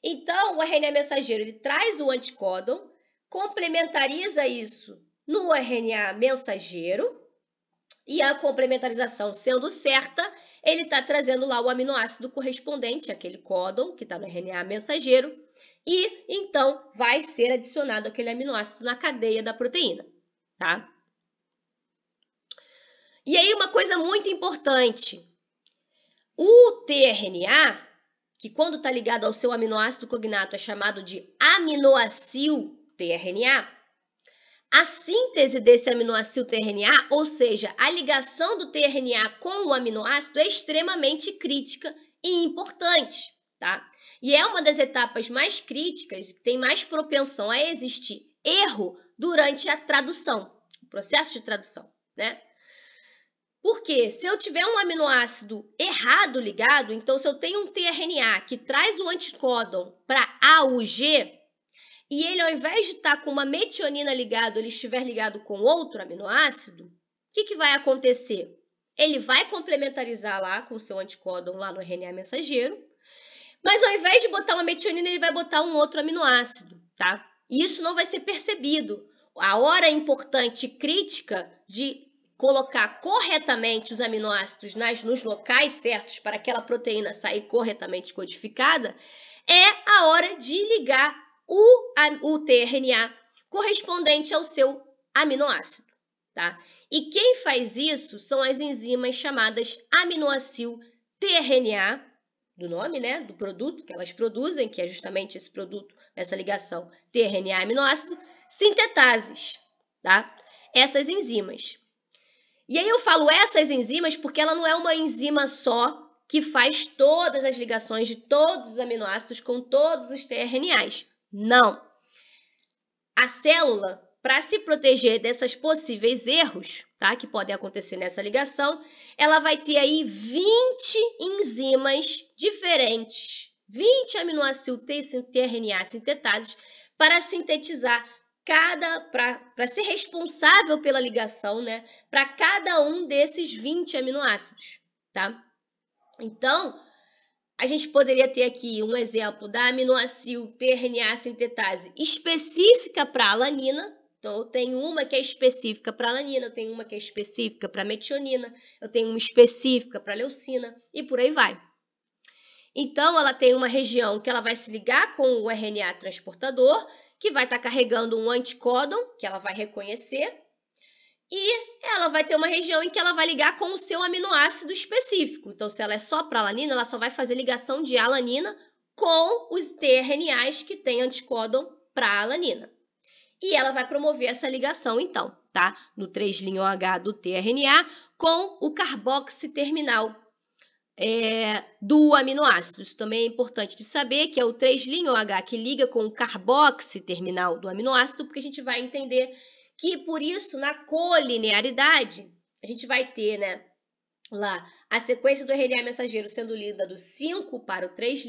Então, o RNA mensageiro ele traz o anticódon, complementariza isso no RNA mensageiro, e a complementarização sendo certa, ele está trazendo lá o aminoácido correspondente àquele códon que está no RNA mensageiro, e então vai ser adicionado aquele aminoácido na cadeia da proteína, tá? E aí uma coisa muito importante, o tRNA, que quando está ligado ao seu aminoácido cognato é chamado de aminoacil tRNA, a síntese desse aminoacil tRNA, ou seja, a ligação do tRNA com o aminoácido é extremamente crítica e importante, tá? E é uma das etapas mais críticas, que tem mais propensão a existir erro durante a tradução, o processo de tradução, né? Porque se eu tiver um aminoácido errado ligado, então se eu tenho um tRNA que traz o anticódon para AUG, e ele, ao invés de estar com uma metionina ligado, ele estiver ligado com outro aminoácido, o que vai acontecer? Ele vai complementarizar lá com o seu anticódon lá no RNA mensageiro, mas ao invés de botar uma metionina, ele vai botar um outro aminoácido, tá? E isso não vai ser percebido. A hora importante e crítica de colocar corretamente os aminoácidos nos locais certos para aquela proteína sair corretamente codificada é a hora de ligar o tRNA correspondente ao seu aminoácido, tá? E quem faz isso são as enzimas chamadas aminoacil tRNA, do nome, né, do produto que elas produzem, que é justamente esse produto, essa ligação tRNA-aminoácido, sintetases, tá? Essas enzimas. E aí eu falo essas enzimas porque ela não é uma enzima só que faz todas as ligações de todos os aminoácidos com todos os tRNAs. Não. A célula, para se proteger desses possíveis erros, tá, que podem acontecer nessa ligação, ela vai ter aí 20 enzimas diferentes 20 aminoácido-tRNA sintetases para sintetizar para ser responsável pela ligação, né, para cada um desses 20 aminoácidos, tá? Então, a gente poderia ter aqui um exemplo da aminoácido-tRNA sintetase específica para a alanina. Então, eu tenho uma que é específica para a alanina, eu tenho uma que é específica para a metionina, eu tenho uma específica para a leucina e por aí vai. Então, ela tem uma região que ela vai se ligar com o RNA transportador, que vai estar carregando um anticódon, que ela vai reconhecer, e ela vai ter uma região em que ela vai ligar com o seu aminoácido específico. Então, se ela é só para alanina, ela só vai fazer ligação de alanina com os tRNAs que têm anticódon para alanina. E ela vai promover essa ligação, então, tá? No 3' OH do tRNA com o carboxy terminal do aminoácido. Isso também é importante de saber, que é o 3' OH que liga com o carboxy terminal do aminoácido, porque a gente vai entender que, por isso, na colinearidade, a gente vai ter, né, lá a sequência do RNA mensageiro sendo lida do 5 para o 3'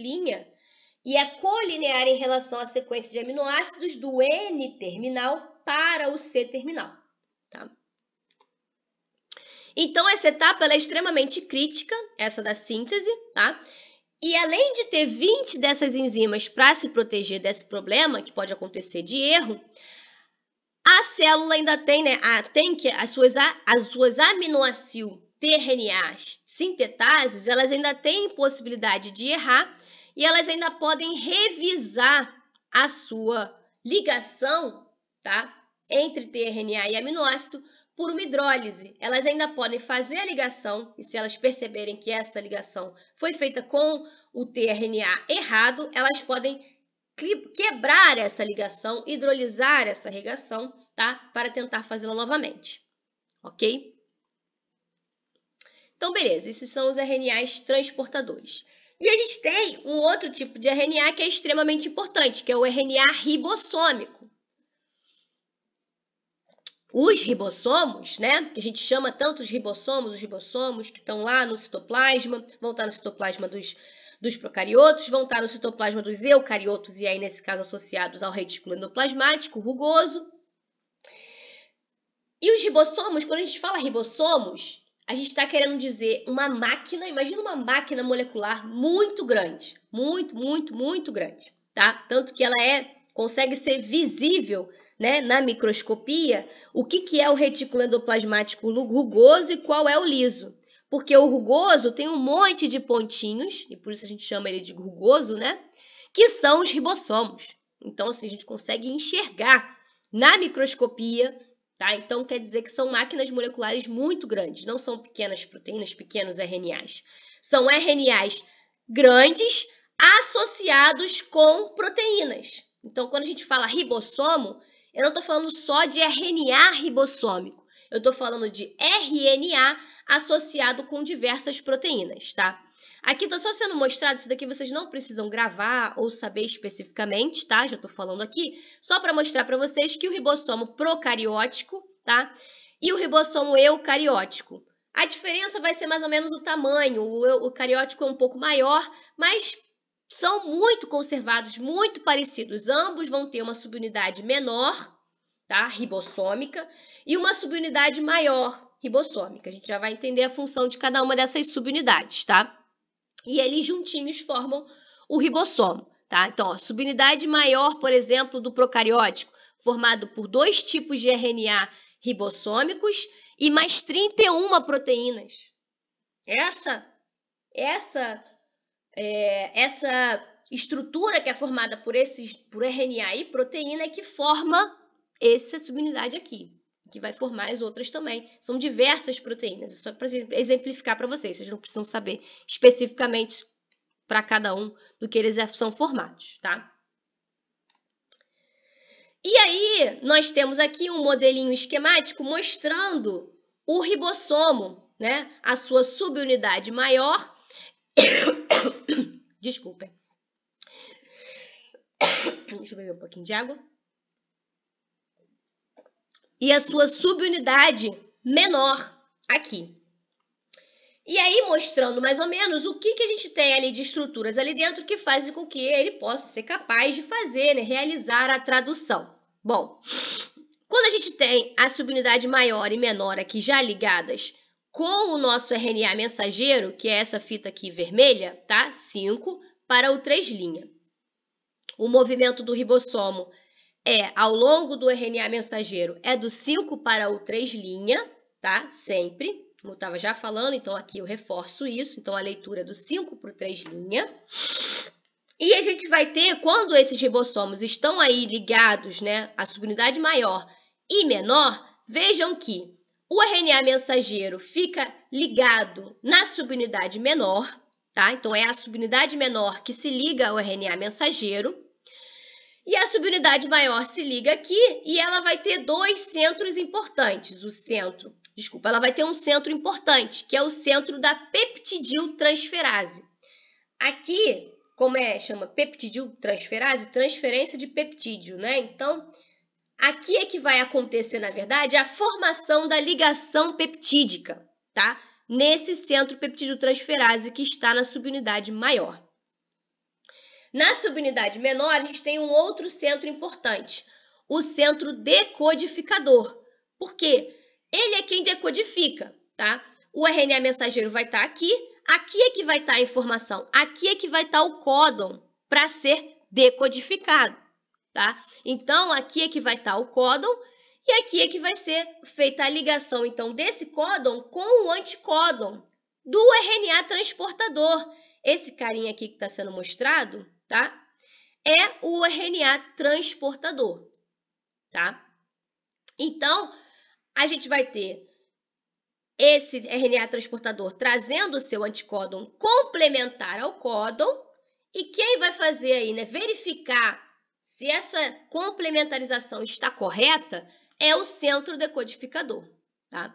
e é colinear em relação à sequência de aminoácidos do N-terminal para o C-terminal, tá? Então, essa etapa ela é extremamente crítica, essa da síntese, tá? E além de ter 20 dessas enzimas para se proteger desse problema, que pode acontecer de erro, a célula ainda tem, né, tem que as suas aminoácido-tRNAs sintetases, elas ainda têm possibilidade de errar e elas ainda podem revisar a sua ligação, tá, entre tRNA e aminoácido por uma hidrólise. Elas ainda podem fazer a ligação e se elas perceberem que essa ligação foi feita com o tRNA errado, elas podem quebrar essa ligação, hidrolisar essa ligação, tá? Para tentar fazê-la novamente, ok? Então, beleza, esses são os RNAs transportadores. E a gente tem um outro tipo de RNA que é extremamente importante, que é o RNA ribossômico. Os ribossomos, né, que a gente chama tanto os ribossomos que estão lá no citoplasma, vão estar no citoplasma dos procariotos, vão estar no citoplasma dos eucariotos, e aí, nesse caso, associados ao retículo endoplasmático rugoso. E os ribossomos, quando a gente fala ribossomos, a gente está querendo dizer uma máquina, imagina uma máquina molecular muito grande, muito grande, tá? Tanto que ela consegue ser visível, né, na microscopia, o que é o retículo endoplasmático rugoso e qual é o liso. Porque o rugoso tem um monte de pontinhos, e por isso a gente chama ele de rugoso, né? Que são os ribossomos. Então, assim, a gente consegue enxergar na microscopia, tá? Então, quer dizer que são máquinas moleculares muito grandes, não são pequenas proteínas, pequenos RNAs. São RNAs grandes associados com proteínas. Então, quando a gente fala ribossomo, eu não estou falando só de RNA ribossômico, eu estou falando de RNA associado com diversas proteínas, tá? Aqui estou só sendo mostrado, isso daqui vocês não precisam gravar ou saber especificamente, tá? Já estou falando aqui, só para mostrar para vocês que o ribossomo procariótico, tá? E o ribossomo eucariótico. A diferença vai ser mais ou menos o tamanho, o eucariótico é um pouco maior, mas são muito conservados, muito parecidos. Ambos vão ter uma subunidade menor, tá? Ribossômica, e uma subunidade maior, ribossômica. A gente já vai entender a função de cada uma dessas subunidades, tá? E eles juntinhos formam o ribossomo, tá? Então, ó, subunidade maior, por exemplo, do procariótico, formado por 2 tipos de RNA ribossômicos e mais 31 proteínas. Essa estrutura que é formada por RNA e proteína é que forma essa subunidade aqui, que vai formar as outras também. São diversas proteínas, é só para exemplificar para vocês não precisam saber especificamente para cada um do que eles são formados, tá? E aí, nós temos aqui um modelinho esquemático mostrando o ribossomo, né? A sua subunidade maior. Desculpem. Deixa eu beber um pouquinho de água. E a sua subunidade menor aqui. E aí mostrando mais ou menos o que a gente tem ali de estruturas ali dentro que fazem com que ele possa ser capaz de fazer, né, realizar a tradução. Bom, quando a gente tem a subunidade maior e menor aqui já ligadas com o nosso RNA mensageiro, que é essa fita aqui vermelha, tá? 5 para o 3'. O movimento do ribossomo ao longo do RNA mensageiro, é do 5 para o 3', tá? Sempre, como eu estava já falando, então aqui eu reforço isso. Então, a leitura é do 5 para o 3'. E a gente vai ter, quando esses ribossomos estão aí ligados, né, à subunidade maior e menor, vejam que o RNA mensageiro fica ligado na subunidade menor, tá? Então, é a subunidade menor que se liga ao RNA mensageiro. E a subunidade maior se liga aqui e ela vai ter dois centros importantes. Ela vai ter um centro importante, que é o centro da peptidiltransferase. Aqui, como chama peptidiltransferase, transferência de peptídeo, né? Então, aqui é que vai acontecer, na verdade, a formação da ligação peptídica, tá? Nesse centro peptidiltransferase que está na subunidade maior. Na subunidade menor, a gente tem um outro centro importante, o centro decodificador. Por quê? Ele é quem decodifica, tá? O RNA mensageiro vai estar aqui é que vai estar a informação, aqui é que vai estar o códon para ser decodificado, tá? Então, aqui é que vai estar o códon e aqui é que vai ser feita a ligação, então, desse códon com o anticódon do RNA transportador. Esse carinha aqui que está sendo mostrado, tá? É o RNA transportador, tá? Então, a gente vai ter esse RNA transportador trazendo o seu anticódon complementar ao códon, e quem vai fazer aí, né, verificar se essa complementarização está correta é o centro decodificador, tá?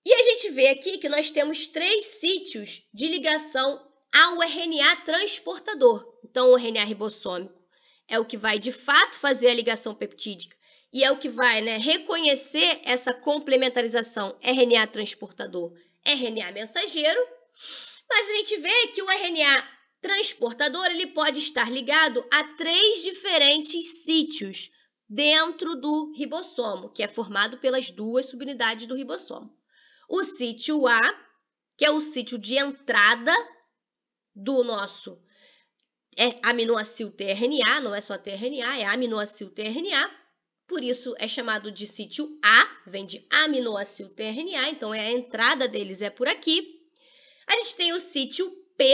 E a gente vê aqui que nós temos 3 sítios de ligação ao RNA transportador. Então, o RNA ribossômico é o que vai, de fato, fazer a ligação peptídica e é o que vai, né, reconhecer essa complementarização RNA transportador, RNA mensageiro. Mas a gente vê que o RNA transportador ele pode estar ligado a 3 diferentes sítios dentro do ribossomo, que é formado pelas 2 subunidades do ribossomo. O sítio A, que é o sítio de entrada do nosso aminoácido tRNA, não é só tRNA, é aminoácido tRNA, por isso é chamado de sítio A, vem de aminoácido tRNA, então a entrada deles é por aqui. A gente tem o sítio P,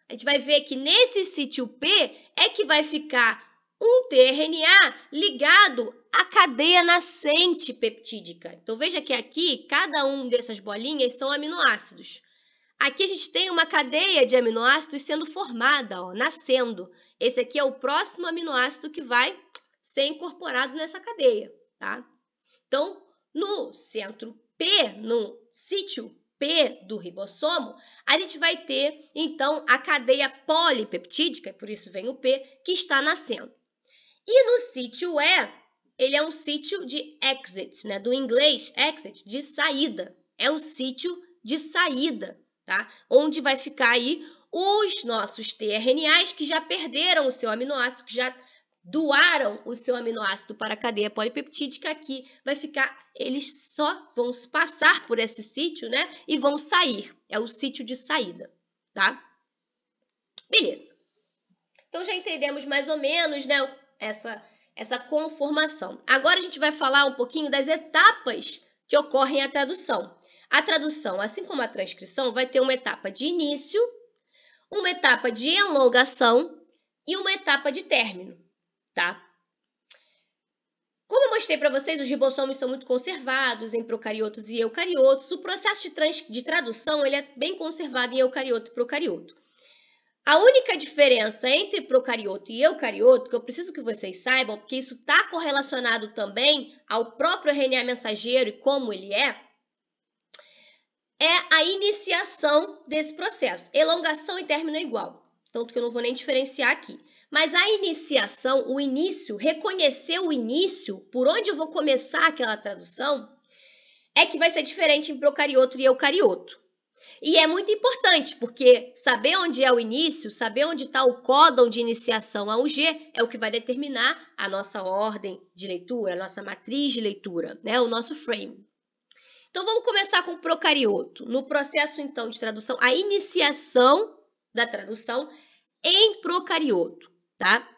a gente vai ver que nesse sítio P é que vai ficar um tRNA ligado à cadeia nascente peptídica. Então veja que aqui, cada um dessas bolinhas são aminoácidos. Aqui a gente tem uma cadeia de aminoácidos sendo formada, nascendo. Esse aqui é o próximo aminoácido que vai ser incorporado nessa cadeia, tá? Então, no centro P, no sítio P do ribossomo, a gente vai ter, então, a cadeia polipeptídica, por isso vem o P, que está nascendo. E no sítio E, ele é um sítio de exit, né? Do inglês, exit, de saída. É o sítio de saída, tá? Onde vai ficar aí os nossos tRNAs que já perderam o seu aminoácido, que já doaram o seu aminoácido para a cadeia polipeptídica. Aqui vai ficar, eles só vão passar por esse sítio, né? E vão sair. É o sítio de saída, tá? Beleza. Então, já entendemos mais ou menos, né, essa conformação. Agora, a gente vai falar um pouquinho das etapas que ocorrem a tradução. A tradução, assim como a transcrição, vai ter uma etapa de início, uma etapa de elongação e uma etapa de término, tá? Como eu mostrei para vocês, os ribossomos são muito conservados em procariotos e eucariotos. O processo de tradução ele é bem conservado em eucarioto e procarioto. A única diferença entre procarioto e eucarioto, que eu preciso que vocês saibam, porque isso está correlacionado também ao próprio RNA mensageiro e como ele é a iniciação desse processo. Elongação e término é igual, tanto que eu não vou nem diferenciar aqui. Mas a iniciação, o início, reconhecer o início, por onde eu vou começar aquela tradução, é que vai ser diferente em procarioto e eucarioto. E é muito importante, porque saber onde é o início, saber onde está o códon de iniciação a UG, é o que vai determinar a nossa ordem de leitura, a nossa matriz de leitura, né? O nosso frame. Então, vamos começar com o procarioto. No processo, então, de tradução, a iniciação da tradução em procarioto, tá?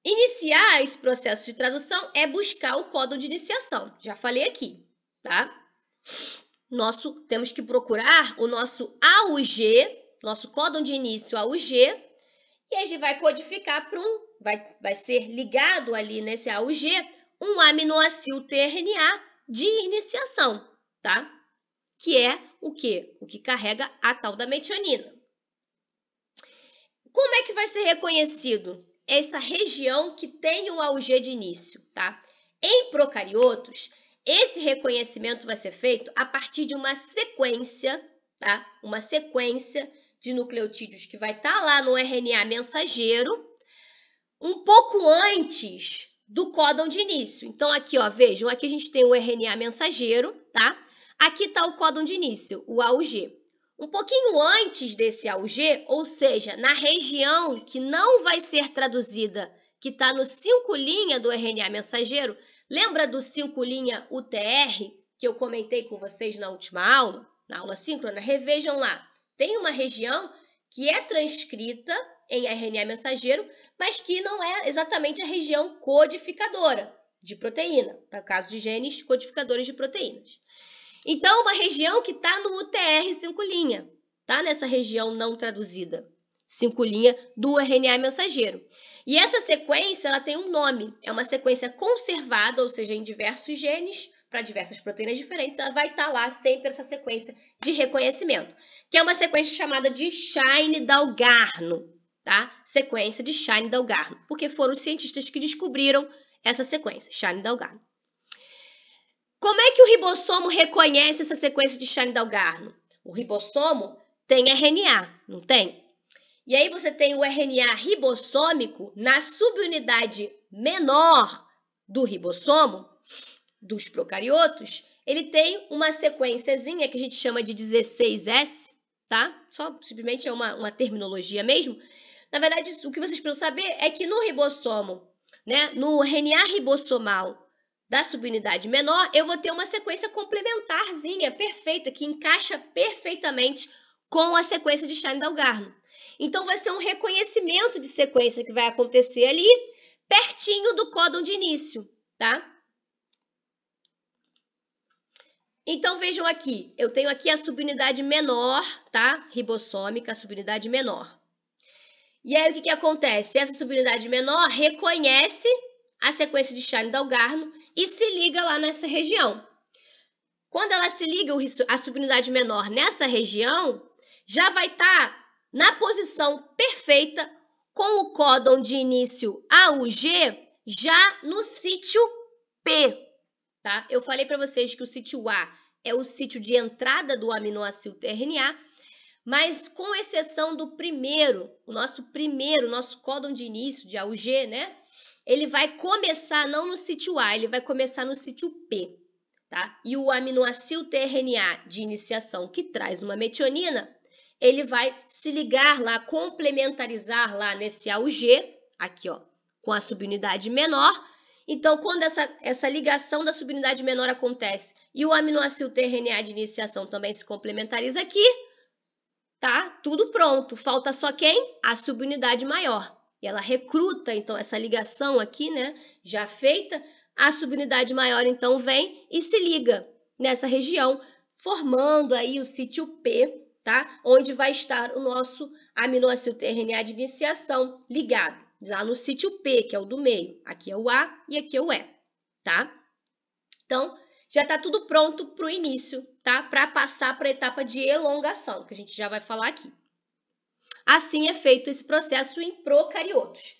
Iniciar esse processo de tradução é buscar o códon de iniciação. Já falei aqui, tá? Temos que procurar o nosso AUG, nosso códon de início AUG, e a gente vai codificar para vai ser ligado ali nesse AUG um aminoácido tRNA de iniciação, tá? Que é o quê? O que carrega a tal da metionina. Como é que vai ser reconhecido essa região que tem o AUG de início, tá? Em procariotos, esse reconhecimento vai ser feito a partir de uma sequência, tá? Uma sequência de nucleotídeos que vai estar lá no RNA mensageiro, um pouco antes do códon de início. Então, aqui, ó, vejam, aqui a gente tem o RNA mensageiro, tá? Aqui está o códon de início, o AUG. Um pouquinho antes desse AUG, ou seja, na região que não vai ser traduzida, que está no 5' do RNA mensageiro, lembra do 5' UTR que eu comentei com vocês na última aula, na aula síncrona? Revejam lá. Tem uma região que é transcrita em RNA mensageiro, mas que não é exatamente a região codificadora de proteína, para o caso de genes codificadores de proteínas. Então, uma região que está no UTR 5', tá? Nessa região não traduzida, 5' do RNA mensageiro. E essa sequência, ela tem um nome, é uma sequência conservada, ou seja, em diversos genes, para diversas proteínas diferentes, ela vai estar lá sempre essa sequência de reconhecimento, que é uma sequência chamada de Shine-Dalgarno, tá? Sequência de Shine-Dalgarno, porque foram os cientistas que descobriram essa sequência, Shine-Dalgarno. Como é que o ribossomo reconhece essa sequência de Shine-Dalgarno? O ribossomo tem RNA, não tem? E aí você tem o RNA ribossômico na subunidade menor do ribossomo, dos procariotos, ele tem uma sequenciazinha que a gente chama de 16S, tá? Só simplesmente é uma terminologia mesmo. Na verdade, o que vocês precisam saber é que no ribossomo, né, no RNA ribossomal da subunidade menor, eu vou ter uma sequência complementarzinha, perfeita, que encaixa perfeitamente com a sequência de Shine-Dalgarno. Então, vai ser um reconhecimento de sequência que vai acontecer ali, pertinho do códon de início, tá? Então, vejam aqui, eu tenho aqui a subunidade menor, tá? Ribossômica, a subunidade menor. E aí, o que acontece? Essa subunidade menor reconhece a sequência de Shine-Dalgarno e se liga lá nessa região. Quando ela se liga, a subunidade menor nessa região, já vai estar na posição perfeita com o códon de início AUG já no sítio P, tá? Eu falei para vocês que o sítio A é o sítio de entrada do aminoácido tRNA, mas com exceção do o nosso códon de início de AUG, né? Ele vai começar não no sítio A, ele vai começar no sítio P, tá? E o aminoácido tRNA de iniciação que traz uma metionina, ele vai se ligar lá, complementarizar lá nesse AUG, aqui ó, com a subunidade menor. Então, quando essa ligação da subunidade menor acontece e o aminoácido tRNA de iniciação também se complementariza aqui, tá? Tudo pronto. Falta só quem? A subunidade maior. E ela recruta, então, essa ligação aqui, né? Já feita, a subunidade maior, então, vem e se liga nessa região, formando aí o sítio P, tá? Onde vai estar o nosso aminoácido tRNA de iniciação ligado, lá no sítio P, que é o do meio. Aqui é o A e aqui é o E, tá? Então, já está tudo pronto para o início, tá? Para passar para a etapa de elongação, que a gente já vai falar aqui. Assim é feito esse processo em procariotos.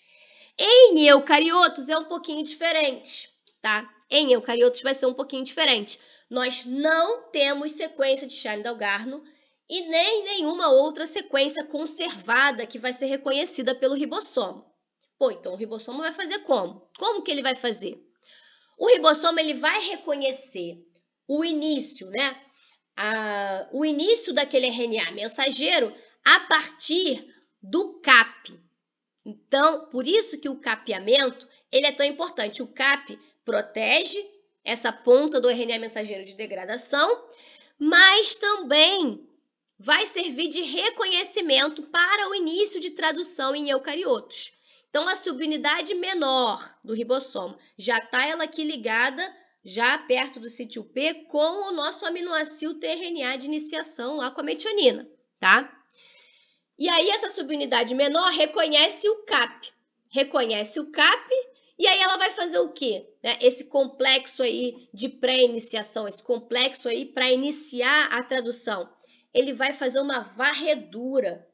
Em eucariotos é um pouquinho diferente, tá? Em eucariotos vai ser um pouquinho diferente. Nós não temos sequência de Shine-Dalgarno e nem nenhuma outra sequência conservada que vai ser reconhecida pelo ribossomo. Pô, então o ribossomo vai fazer como? Como que ele vai fazer? O ribossomo ele vai reconhecer o início, né? o início daquele RNA mensageiro a partir do CAP. Então, por isso que o capeamento ele é tão importante. O CAP protege essa ponta do RNA mensageiro de degradação, mas também vai servir de reconhecimento para o início de tradução em eucariotos. Então, a subunidade menor do ribossomo já está ela aqui ligada, já perto do sítio P, com o nosso aminoácido tRNA de iniciação lá com a metionina, tá? E aí, essa subunidade menor reconhece o CAP. Reconhece o CAP e aí ela vai fazer o quê? Esse complexo aí de pré-iniciação, esse complexo aí para iniciar a tradução. Ele vai fazer uma varredura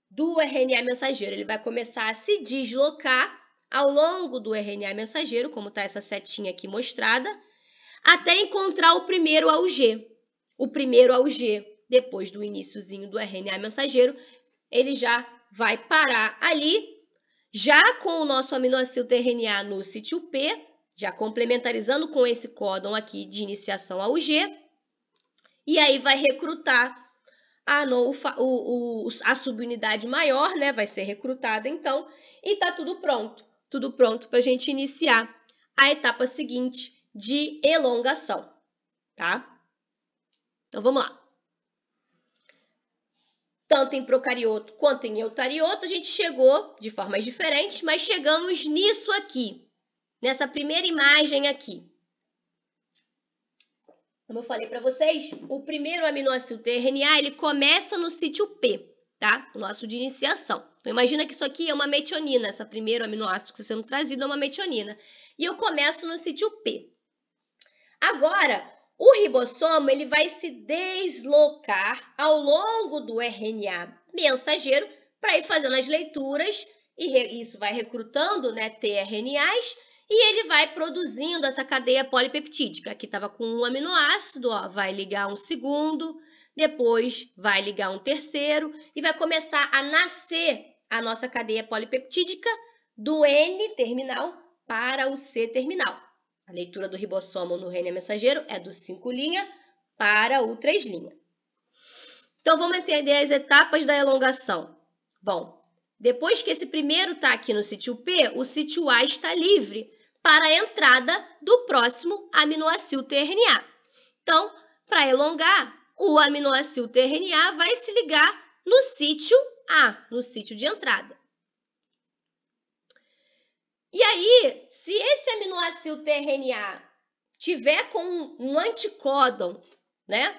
do RNA mensageiro. Ele vai começar a se deslocar ao longo do RNA mensageiro, como está essa setinha aqui mostrada, até encontrar o primeiro AUG. O primeiro AUG, depois do iniciozinho do RNA mensageiro, ele já vai parar ali, já com o nosso aminoácido tRNA no sítio P, já complementarizando com esse códon aqui de iniciação AUG, e aí vai recrutar a subunidade maior, né? Vai ser recrutada então, e tá tudo pronto para a gente iniciar a etapa seguinte de elongação, tá? Então vamos lá. Tanto em procarioto quanto em eucarioto, a gente chegou de formas diferentes, mas chegamos nisso aqui, nessa primeira imagem aqui. Como eu falei para vocês, o primeiro aminoácido tRNA, ele começa no sítio P, tá? O nosso de iniciação. Então, imagina que isso aqui é uma metionina, esse primeiro aminoácido que está sendo trazido é uma metionina. E eu começo no sítio P. Agora, o ribossomo ele vai se deslocar ao longo do RNA mensageiro para ir fazendo as leituras, e isso vai recrutando, né, tRNAs, e ele vai produzindo essa cadeia polipeptídica. Aqui estava com um aminoácido, ó, vai ligar um segundo, depois vai ligar um terceiro, e vai começar a nascer a nossa cadeia polipeptídica do N-terminal para o C-terminal. A leitura do ribossomo no RNA mensageiro é do 5' para o 3'. Então, vamos entender as etapas da elongação. Bom, depois que esse primeiro está aqui no sítio P, o sítio A está livre para a entrada do próximo aminoácido tRNA. Então, para elongar, o aminoácido tRNA vai se ligar no sítio A, no sítio de entrada. E aí, se esse aminoácido tRNA tiver com um anticódon, né,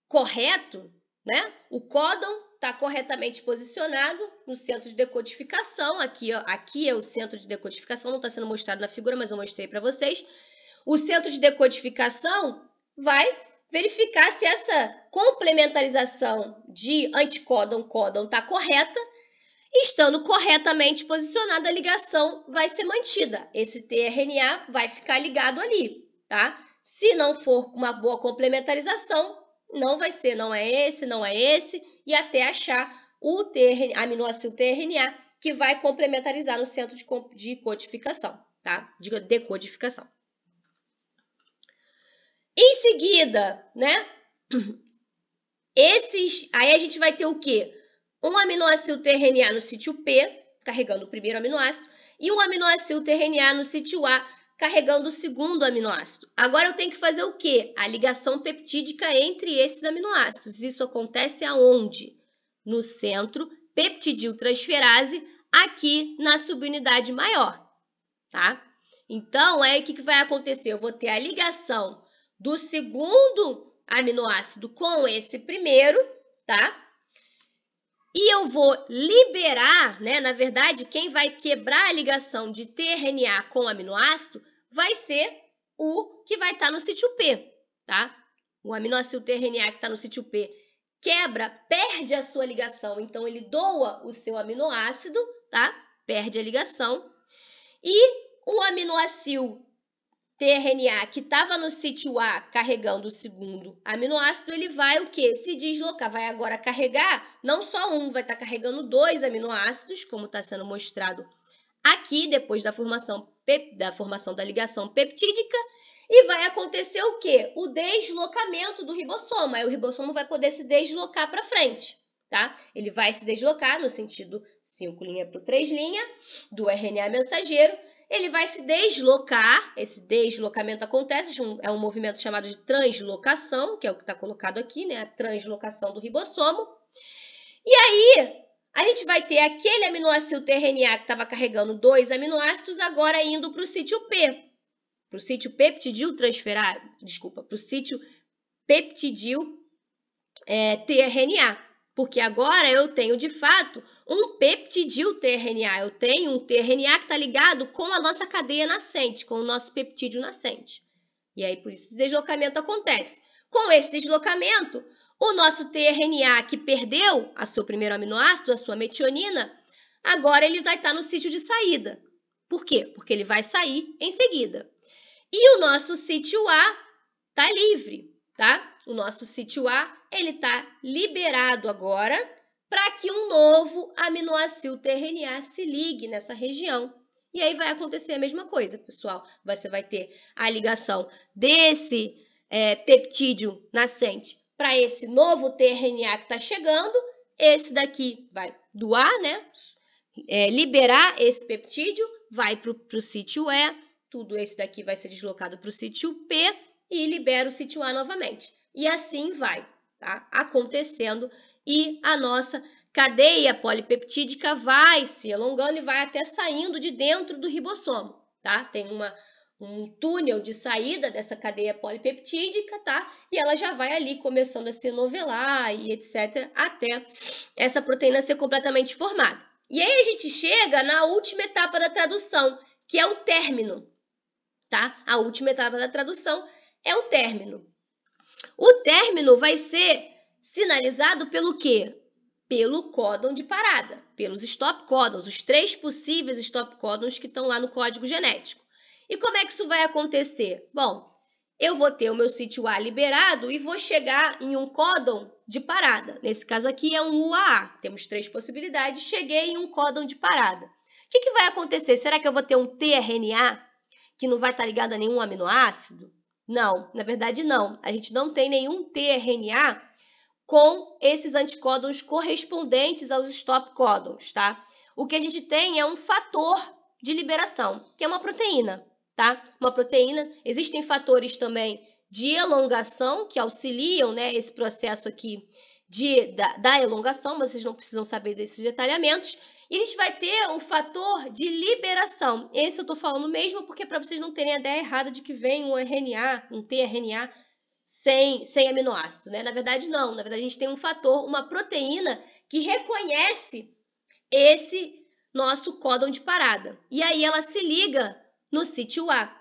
correto, né, o códon está corretamente posicionado no centro de decodificação. Aqui é o centro de decodificação, não está sendo mostrado na figura, mas eu mostrei para vocês. O centro de decodificação vai verificar se essa complementarização de anticódon-códon está correta. Estando corretamente posicionada, a ligação vai ser mantida. Esse tRNA vai ficar ligado ali, tá? Se não for uma boa complementarização, não vai ser, não é esse, e até achar o aminoácido tRNA que vai complementarizar no centro de codificação, tá? De decodificação. Em seguida, né? Aí a gente vai ter o quê? Um aminoácido tRNA no sítio P, carregando o primeiro aminoácido, e um aminoácido tRNA no sítio A, carregando o segundo aminoácido. Agora eu tenho que fazer o quê? A ligação peptídica entre esses aminoácidos. Isso acontece aonde? No centro peptidiltransferase, aqui na subunidade maior, tá? Então, aí o que vai acontecer? Eu vou ter a ligação do segundo aminoácido com esse primeiro, tá? E eu vou liberar, né? Na verdade, quem vai quebrar a ligação de tRNA com aminoácido vai ser o que vai estar no sítio P, tá? O aminoácido tRNA que está no sítio P quebra, perde a sua ligação, então ele doa o seu aminoácido, tá? Perde a ligação. E o aminoácido tRNA que estava no sítio A carregando o segundo aminoácido, ele vai o quê? Se deslocar, vai agora carregar, não só um, vai estar carregando 2 aminoácidos, como está sendo mostrado aqui, depois da formação da ligação peptídica, E vai acontecer o quê? O deslocamento do ribossomo. Aí o ribossomo vai poder se deslocar para frente, tá? Ele vai se deslocar no sentido 5' para o 3' do RNA mensageiro. Ele vai se deslocar, esse deslocamento acontece, é um movimento chamado de translocação, que é o que está colocado aqui, né? A translocação do ribossomo. E aí, a gente vai ter aquele aminoácido tRNA que estava carregando 2 aminoácidos, agora indo para o sítio P. Para o sítio peptidil transferado, para o sítio peptidil tRNA. Porque agora eu tenho, de fato, um peptidil tRNA. Eu tenho um tRNA que está ligado com a nossa cadeia nascente, com o nosso peptídeo nascente. E aí, por isso, esse deslocamento acontece. Com esse deslocamento, o nosso tRNA que perdeu o seu primeiro aminoácido, a sua metionina, agora ele vai estar no sítio de saída. Por quê? Porque ele vai sair em seguida. E o nosso sítio A está livre, tá? O nosso sítio A, ele está liberado agora para que um novo aminoácido tRNA se ligue nessa região. E aí vai acontecer a mesma coisa, pessoal. Você vai ter a ligação desse peptídeo nascente para esse novo tRNA que está chegando. Esse daqui vai doar, né? Liberar esse peptídeo, vai para o sítio E. Tudo esse daqui vai ser deslocado para o sítio P e libera o sítio A novamente. E assim vai, tá? Acontecendo e a nossa cadeia polipeptídica vai se alongando e vai até saindo de dentro do ribossomo, tá? Tem um túnel de saída dessa cadeia polipeptídica, tá? E ela já vai ali começando a se novelar e etc. até essa proteína ser completamente formada. E aí a gente chega na última etapa da tradução, que é o término. Tá? A última etapa da tradução é o término. O término vai ser sinalizado pelo quê? Pelo códon de parada, pelos stop códons, os 3 possíveis stop códons que estão lá no código genético. E como é que isso vai acontecer? Bom, eu vou ter o meu sítio A liberado e vou chegar em um códon de parada. Nesse caso aqui é um UAA. Temos 3 possibilidades. Cheguei em um códon de parada. O que vai acontecer? Será que eu vou ter um tRNA que não vai estar ligado a nenhum aminoácido? Não, na verdade não. A gente não tem nenhum tRNA com esses anticódons correspondentes aos stop códons, tá? O que a gente tem é um fator de liberação, que é uma proteína, tá? Uma proteína. Existem fatores também de elongação que auxiliam, né, esse processo aqui da elongação, mas vocês não precisam saber desses detalhamentos. E a gente vai ter um fator de liberação. Esse eu estou falando mesmo porque para vocês não terem a ideia errada de que vem um RNA, um tRNA sem aminoácido, né? Na verdade, não. Na verdade, a gente tem um fator, uma proteína que reconhece esse nosso códon de parada. E aí ela se liga no sítio A.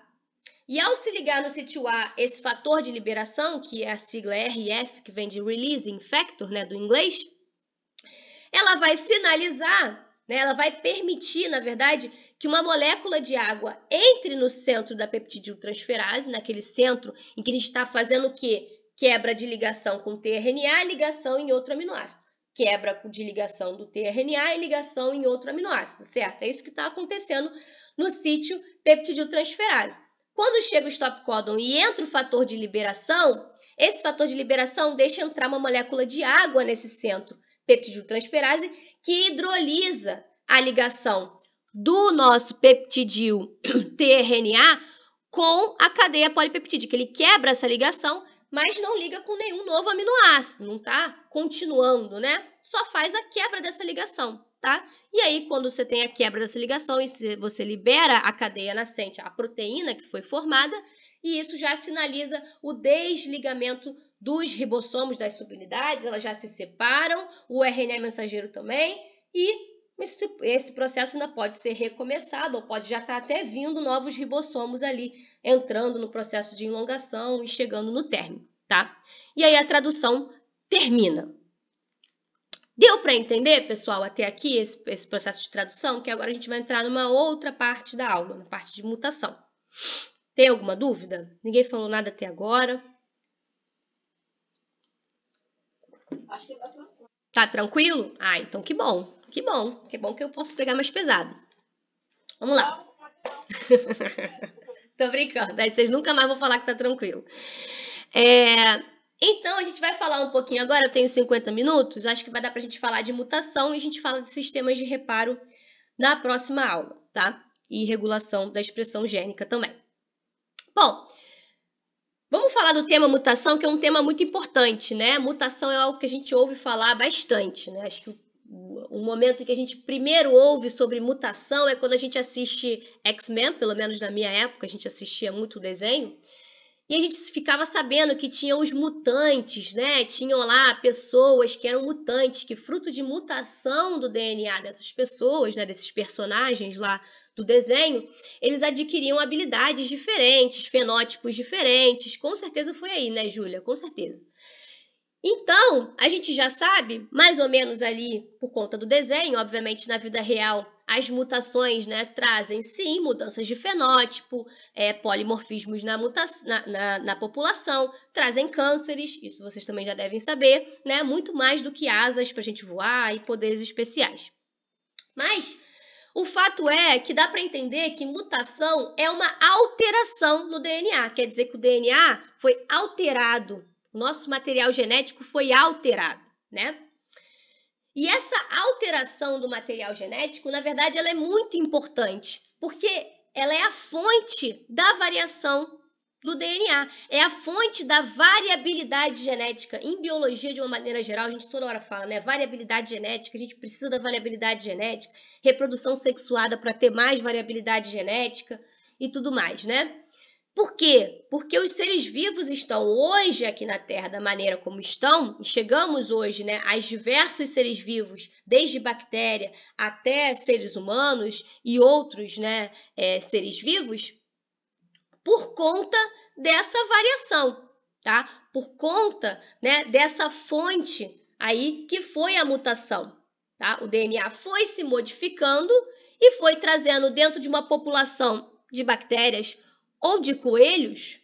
E ao se ligar no sítio A, esse fator de liberação, que é a sigla RF, que vem de Releasing Factor, né, do inglês, ela vai sinalizar, né, ela vai permitir, na verdade, que uma molécula de água entre no centro da peptidiltransferase, naquele centro em que a gente está fazendo o quê? Quebra de ligação com tRNA e ligação em outro aminoácido. Quebra de ligação do tRNA e ligação em outro aminoácido, certo? É isso que está acontecendo no sítio peptidiltransferase. Quando chega o stop códon e entra o fator de liberação, esse fator de liberação deixa entrar uma molécula de água nesse centro peptidiltransferase que hidrolisa a ligação do nosso peptidil tRNA com a cadeia polipeptídica. Ele quebra essa ligação, mas não liga com nenhum novo aminoácido, não está continuando, né? Só faz a quebra dessa ligação, tá? E aí, quando você tem a quebra dessa ligação e você libera a cadeia nascente, a proteína que foi formada, e isso já sinaliza o desligamento dos ribossomos das subunidades, elas já se separam, o RNA mensageiro também, e esse processo ainda pode ser recomeçado, ou pode já estar até vindo novos ribossomos ali, entrando no processo de elongação e chegando no término, tá? E aí a tradução termina. Deu para entender, pessoal, até aqui esse processo de tradução? Que agora a gente vai entrar numa outra parte da aula, na parte de mutação. Tem alguma dúvida? Ninguém falou nada até agora? Acho que tá tranquilo. Tá tranquilo? Ah, então que bom. Que bom que eu posso pegar mais pesado. Vamos lá. Tô brincando, aí vocês nunca mais vão falar que tá tranquilo. Então, a gente vai falar um pouquinho agora, eu tenho 50 minutos, acho que vai dar pra gente falar de mutação e a gente fala de sistemas de reparo na próxima aula, tá? E regulação da expressão gênica também. Bom, vamos falar do tema mutação, que é um tema muito importante, né? Mutação é algo que a gente ouve falar bastante, né? Acho que o momento em que a gente primeiro ouve sobre mutação é quando a gente assiste X-Men, pelo menos na minha época, a gente assistia muito o desenho, e a gente ficava sabendo que tinham os mutantes, né? Tinham lá pessoas que eram mutantes, que fruto de mutação do DNA dessas pessoas, né? Desses personagens lá do desenho, eles adquiriam habilidades diferentes, fenótipos diferentes. Com certeza foi aí, né, Júlia? Com certeza. Então, a gente já sabe, mais ou menos ali, por conta do desenho, obviamente na vida real, as mutações, né, trazem sim mudanças de fenótipo, polimorfismos na população, trazem cânceres, isso vocês também já devem saber, né, muito mais do que asas para a gente voar e poderes especiais. Mas o fato é que dá para entender que mutação é uma alteração no DNA, quer dizer que o DNA foi alterado. O nosso material genético foi alterado, né? E essa alteração do material genético, na verdade, ela é muito importante, porque ela é a fonte da variação do DNA, é a fonte da variabilidade genética. Em biologia, de uma maneira geral, a gente toda hora fala, né? Variabilidade genética, a gente precisa da variabilidade genética, reprodução sexuada para ter mais variabilidade genética e tudo mais, né? Por quê? Porque os seres vivos estão hoje aqui na Terra da maneira como estão, e chegamos hoje, né, a diversos seres vivos, desde bactéria até seres humanos e outros, né, seres vivos, por conta dessa variação, tá? Por conta, né, dessa fonte aí que foi a mutação, tá? O DNA foi se modificando e foi trazendo dentro de uma população de bactérias ou de coelhos,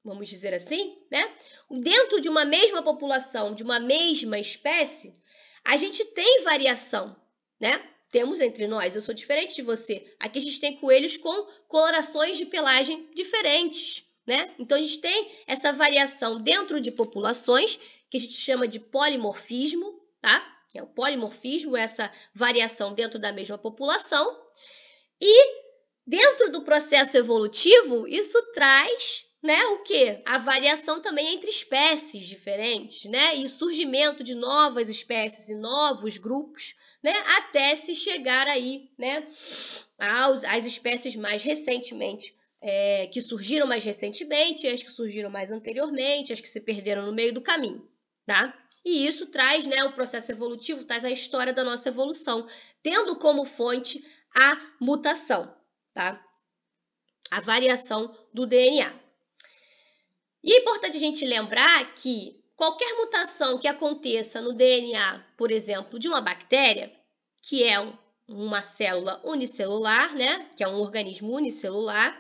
vamos dizer assim, né? Dentro de uma mesma população, de uma mesma espécie, a gente tem variação, né? Temos entre nós, eu sou diferente de você. Aqui a gente tem coelhos com colorações de pelagem diferentes, né? Então a gente tem essa variação dentro de populações, que a gente chama de polimorfismo, tá? É o polimorfismo, essa variação dentro da mesma população. E dentro do processo evolutivo, isso traz, né, o quê? A variação também entre espécies diferentes, né? E o surgimento de novas espécies e novos grupos, né? Até se chegar aí, né, às espécies mais recentemente, que surgiram mais recentemente, as que surgiram mais anteriormente, as que se perderam no meio do caminho, tá? E isso traz, né, o processo evolutivo, traz a história da nossa evolução, tendo como fonte a mutação, tá? A variação do DNA. E é importante a gente lembrar que qualquer mutação que aconteça no DNA, por exemplo, de uma bactéria, que é uma célula unicelular, né? Que é um organismo unicelular,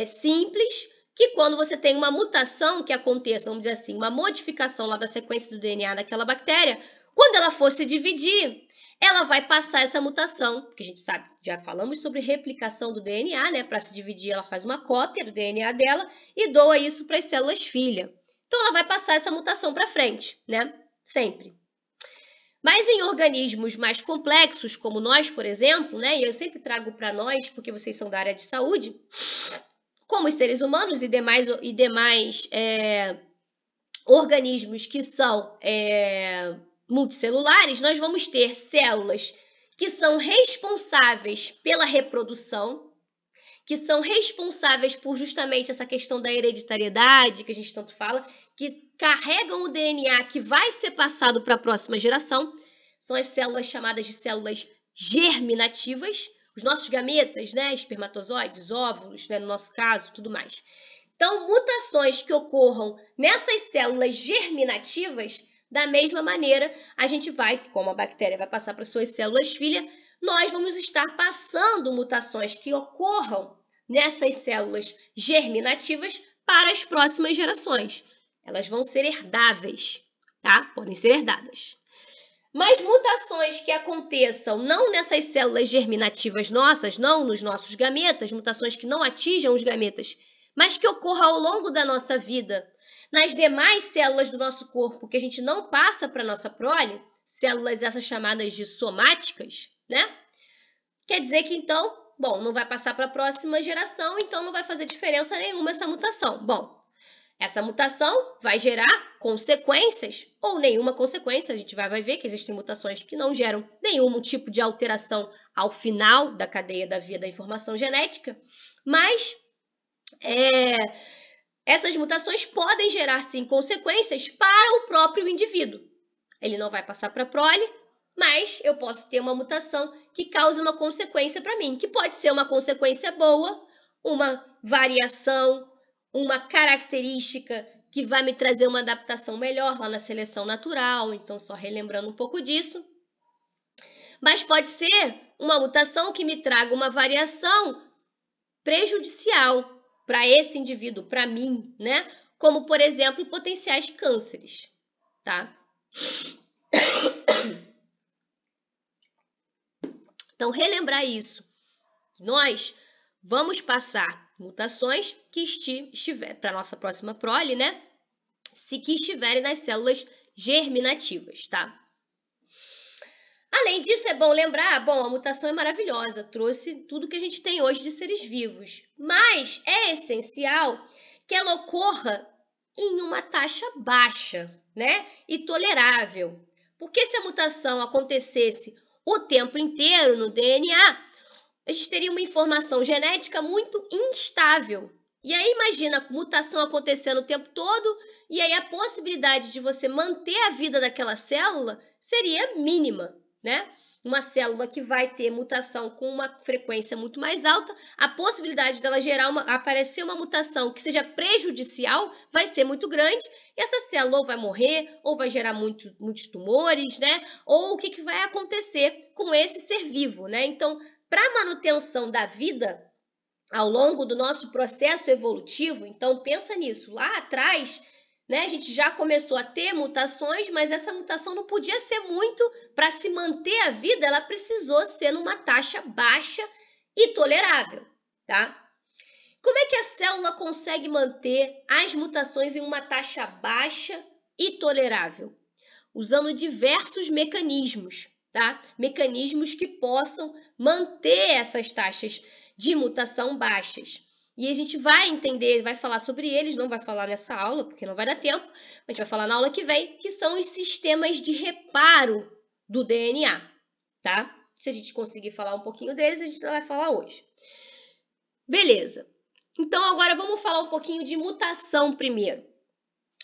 simples, que quando você tem uma mutação que aconteça, vamos dizer assim, uma modificação lá da sequência do DNA daquela bactéria, quando ela for se dividir, ela vai passar essa mutação, porque a gente sabe, já falamos sobre replicação do DNA, né? Para se dividir, ela faz uma cópia do DNA dela e doa isso para as células filha. Então, ela vai passar essa mutação para frente, né? Sempre. Mas em organismos mais complexos, como nós, por exemplo, né? E eu sempre trago para nós, porque vocês são da área de saúde, como os seres humanos e demais organismos que são multicelulares, nós vamos ter células que são responsáveis pela reprodução, que são responsáveis por justamente essa questão da hereditariedade, que a gente tanto fala, que carregam o DNA que vai ser passado para a próxima geração. São as células chamadas de células germinativas, os nossos gametas, né, espermatozoides, óvulos, né, no nosso caso, tudo mais. Então, mutações que ocorram nessas células germinativas, da mesma maneira, a gente vai, como a bactéria vai passar para suas células filha, nós vamos estar passando mutações que ocorram nessas células germinativas para as próximas gerações. Elas vão ser herdáveis, tá? Podem ser herdadas. Mas mutações que aconteçam não nessas células germinativas nossas, não nos nossos gametas, mutações que não atinjam os gametas, mas que ocorram ao longo da nossa vida, nas demais células do nosso corpo, que a gente não passa para a nossa prole, células essas chamadas de somáticas, né? Quer dizer que então, bom, não vai passar para a próxima geração, então não vai fazer diferença nenhuma essa mutação. Bom, essa mutação vai gerar consequências ou nenhuma consequência. A gente vai ver que existem mutações que não geram nenhum tipo de alteração ao final da cadeia da via da informação genética, mas essas mutações podem gerar, sim, consequências para o próprio indivíduo. Ele não vai passar para a prole, mas eu posso ter uma mutação que cause uma consequência para mim, que pode ser uma consequência boa, uma variação, uma característica que vai me trazer uma adaptação melhor lá na seleção natural, então só relembrando um pouco disso. Mas pode ser uma mutação que me traga uma variação prejudicial para esse indivíduo, para mim, né? Como, por exemplo, potenciais cânceres, tá? Então, relembrar isso. Nós vamos passar mutações que estiver para a nossa próxima prole, né? Que estiverem nas células germinativas, tá? Além disso, é bom lembrar, bom, a mutação é maravilhosa, trouxe tudo que a gente tem hoje de seres vivos, mas é essencial que ela ocorra em uma taxa baixa, né? E tolerável. Porque se a mutação acontecesse o tempo inteiro no DNA, a gente teria uma informação genética muito instável. E aí imagina a mutação acontecendo o tempo todo, e aí a possibilidade de você manter a vida daquela célula seria mínima, né? Uma célula que vai ter mutação com uma frequência muito mais alta, a possibilidade dela aparecer uma mutação que seja prejudicial vai ser muito grande, e essa célula ou vai morrer, ou vai gerar muitos tumores, né? Ou o que vai acontecer com esse ser vivo, né? Então, para a manutenção da vida ao longo do nosso processo evolutivo, então pensa nisso, lá atrás, né, a gente já começou a ter mutações, mas essa mutação não podia ser muito para se manter a vida, ela precisou ser numa taxa baixa e tolerável, tá? Como é que a célula consegue manter as mutações em uma taxa baixa e tolerável? Usando diversos mecanismos, tá? Mecanismos que possam manter essas taxas de mutação baixas. E a gente vai entender, vai falar sobre eles, não vai falar nessa aula, porque não vai dar tempo, a gente vai falar na aula que vem, que são os sistemas de reparo do DNA, tá? Se a gente conseguir falar um pouquinho deles, a gente não vai falar hoje. Beleza. Então, agora vamos falar um pouquinho de mutação primeiro.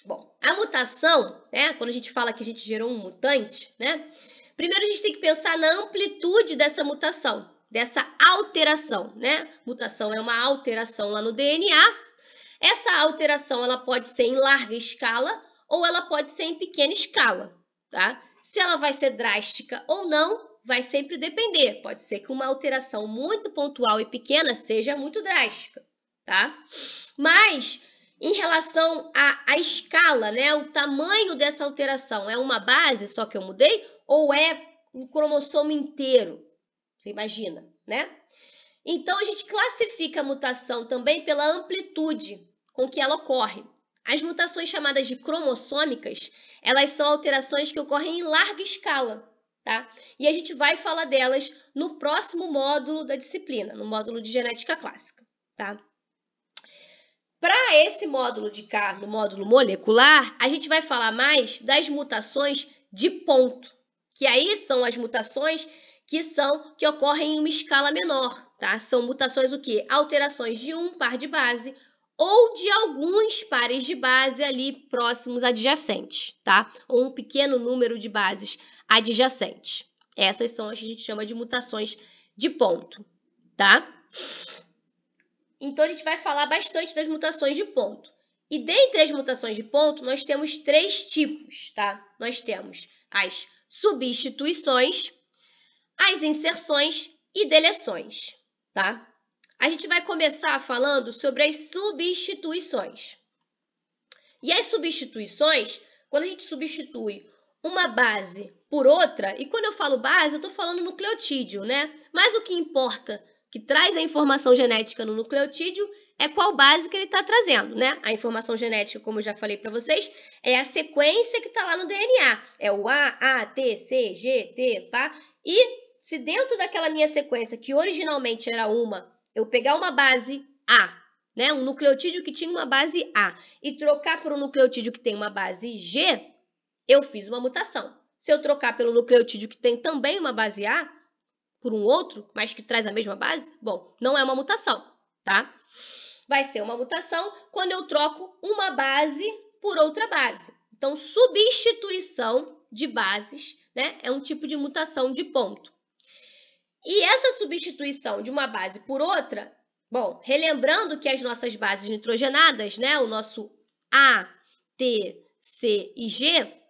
Bom, a mutação, né, quando a gente fala que a gente gerou um mutante, né, primeiro a gente tem que pensar na amplitude dessa mutação, dessa alteração, né? Mutação é uma alteração lá no DNA. Essa alteração ela pode ser em larga escala ou ela pode ser em pequena escala, tá? Se ela vai ser drástica ou não, vai sempre depender. Pode ser que uma alteração muito pontual e pequena seja muito drástica, tá? Mas em relação à escala, né? O tamanho dessa alteração é uma base só que eu mudei ou é um cromossomo inteiro? Você imagina, né? Então, a gente classifica a mutação também pela amplitude com que ela ocorre. As mutações chamadas de cromossômicas, elas são alterações que ocorrem em larga escala, tá? E a gente vai falar delas no próximo módulo da disciplina, no módulo de genética clássica, tá? Para esse módulo de cá, no módulo molecular, a gente vai falar mais das mutações de ponto, que aí são as mutações que ocorrem em uma escala menor, tá? São mutações o quê? Alterações de um par de base ou de alguns pares de base ali próximos adjacentes, tá? Ou um pequeno número de bases adjacentes. Essas são as que a gente chama de mutações de ponto, tá? Então, a gente vai falar bastante das mutações de ponto. E dentre as mutações de ponto, nós temos 3 tipos, tá? Nós temos as substituições, as inserções e deleções, tá? A gente vai começar falando sobre as substituições. E as substituições, quando a gente substitui uma base por outra, e quando eu falo base, eu estou falando nucleotídeo, né? Mas o que importa, que traz a informação genética no nucleotídeo, é qual base que ele está trazendo, né? A informação genética, como eu já falei para vocês, é a sequência que está lá no DNA. É o A, T, C, G, T, tá? E se dentro daquela minha sequência, que originalmente era eu pegar uma base A, né? Um nucleotídeo que tinha uma base A, e trocar por um nucleotídeo que tem uma base G, eu fiz uma mutação. Se eu trocar pelo nucleotídeo que tem também uma base A, por um outro, mas que traz a mesma base, bom, não é uma mutação, tá? Vai ser uma mutação quando eu troco uma base por outra base. Então, substituição de bases, né, é um tipo de mutação de ponto. E essa substituição de uma base por outra, bom, relembrando que as nossas bases nitrogenadas, né, o nosso A, T, C e G,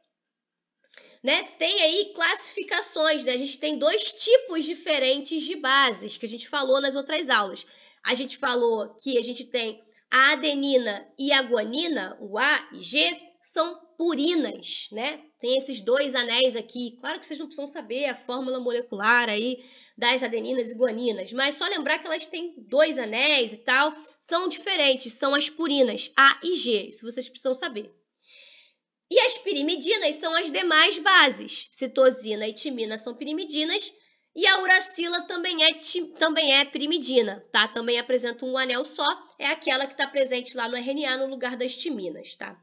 né, tem aí classificações, né? A gente tem 2 tipos diferentes de bases, que a gente falou nas outras aulas. A gente falou que a gente tem a adenina e a guanina, o A e G, são purinas, né? Tem esses 2 anéis aqui. Claro que vocês não precisam saber a fórmula molecular aí das adeninas e guaninas, mas só lembrar que elas têm 2 anéis e tal, são diferentes, são as purinas, A e G, isso vocês precisam saber. E as pirimidinas são as demais bases. Citosina e timina são pirimidinas e a uracila também é pirimidina, tá? Também apresenta um anel só, é aquela que está presente lá no RNA no lugar das timinas, tá?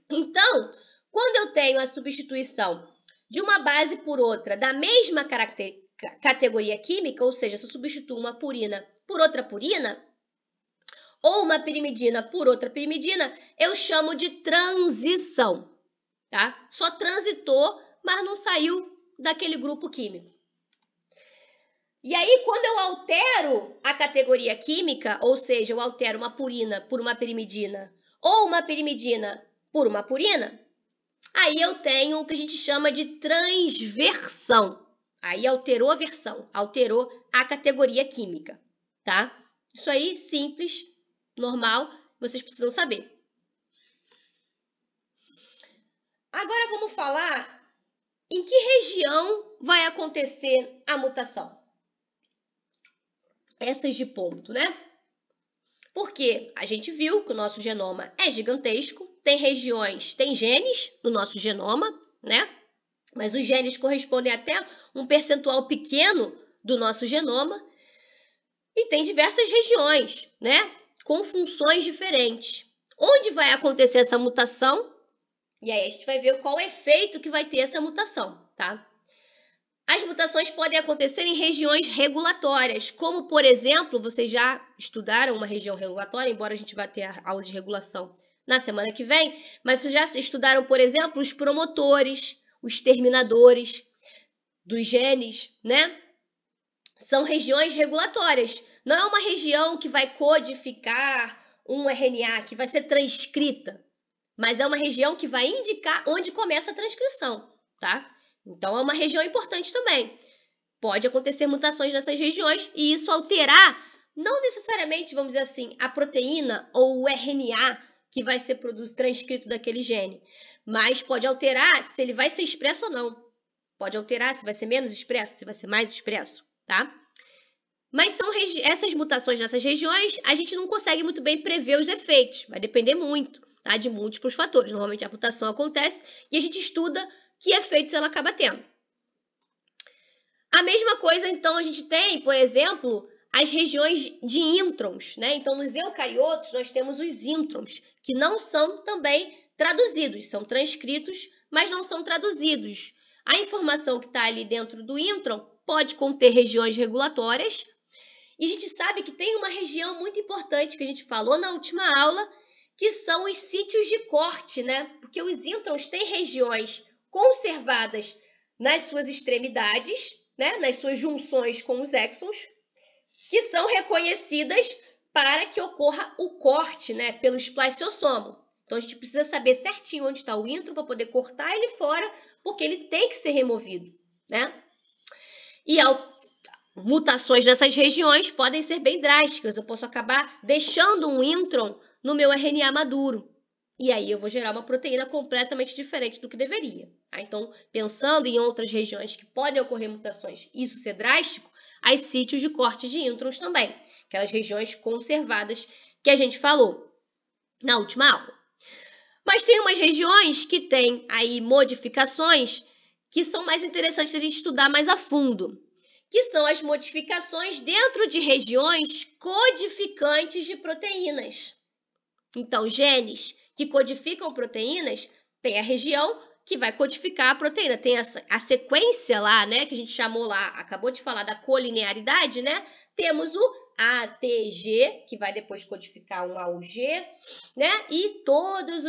Então, quando eu tenho a substituição de uma base por outra da mesma categoria química, ou seja, se eu substituo uma purina por outra purina, ou uma pirimidina por outra pirimidina, eu chamo de transição, tá? Só transitou, mas não saiu daquele grupo químico. E aí, quando eu altero a categoria química, ou seja, eu altero uma purina por uma pirimidina, ou uma pirimidina por uma purina, aí eu tenho o que a gente chama de transversão. Aí alterou a versão, alterou a categoria química, tá? Isso aí, simples, normal, vocês precisam saber. Agora vamos falar em que região vai acontecer a mutação. Essas de ponto, né? Porque a gente viu que o nosso genoma é gigantesco, tem regiões, tem genes no nosso genoma, né? Mas os genes correspondem até um percentual pequeno do nosso genoma e tem diversas regiões, né? Com funções diferentes. Onde vai acontecer essa mutação? E aí a gente vai ver qual o efeito que vai ter essa mutação, tá? As mutações podem acontecer em regiões regulatórias, como, por exemplo, vocês já estudaram uma região regulatória, embora a gente vá ter a aula de regulação na semana que vem, mas vocês já estudaram, por exemplo, os promotores, os terminadores dos genes, né? São regiões regulatórias. Não é uma região que vai codificar um RNA, que vai ser transcrita, mas é uma região que vai indicar onde começa a transcrição, tá? Então, é uma região importante também. Pode acontecer mutações nessas regiões e isso alterar, não necessariamente, vamos dizer assim, a proteína ou o RNA que vai ser transcrito daquele gene, mas pode alterar se ele vai ser expresso ou não. Pode alterar se vai ser menos expresso, se vai ser mais expresso, tá? Mas são essas mutações nessas regiões, a gente não consegue muito bem prever os efeitos. Vai depender muito, tá? De múltiplos fatores. Normalmente a mutação acontece e a gente estuda que efeitos ela acaba tendo. A mesma coisa, então, a gente tem, por exemplo, as regiões de introns, né? Então, nos eucariotos, nós temos os introns, que não são também traduzidos, são transcritos, mas não são traduzidos. A informação que está ali dentro do intron pode conter regiões regulatórias, e a gente sabe que tem uma região muito importante que a gente falou na última aula, que são os sítios de corte, né? Porque os introns têm regiões conservadas nas suas extremidades, né? Nas suas junções com os exons, que são reconhecidas para que ocorra o corte, né? Pelo spliceossomo. Então, a gente precisa saber certinho onde está o intron para poder cortar ele fora, porque ele tem que ser removido, né? E mutações nessas regiões podem ser bem drásticas. Eu posso acabar deixando um intron no meu RNA maduro. E aí eu vou gerar uma proteína completamente diferente do que deveria. Tá? Então, pensando em outras regiões que podem ocorrer mutações, isso ser drástico, as sítios de corte de introns também, aquelas regiões conservadas que a gente falou na última aula. Mas tem umas regiões que têm aí modificações que são mais interessantes a gente estudar mais a fundo, que são as modificações dentro de regiões codificantes de proteínas. Então, genes que codificam proteínas, tem a região que vai codificar a proteína. Tem a sequência lá, né, que a gente chamou lá, acabou de falar da colinearidade, né? Temos o ATG, que vai depois codificar um AUG, né? E todos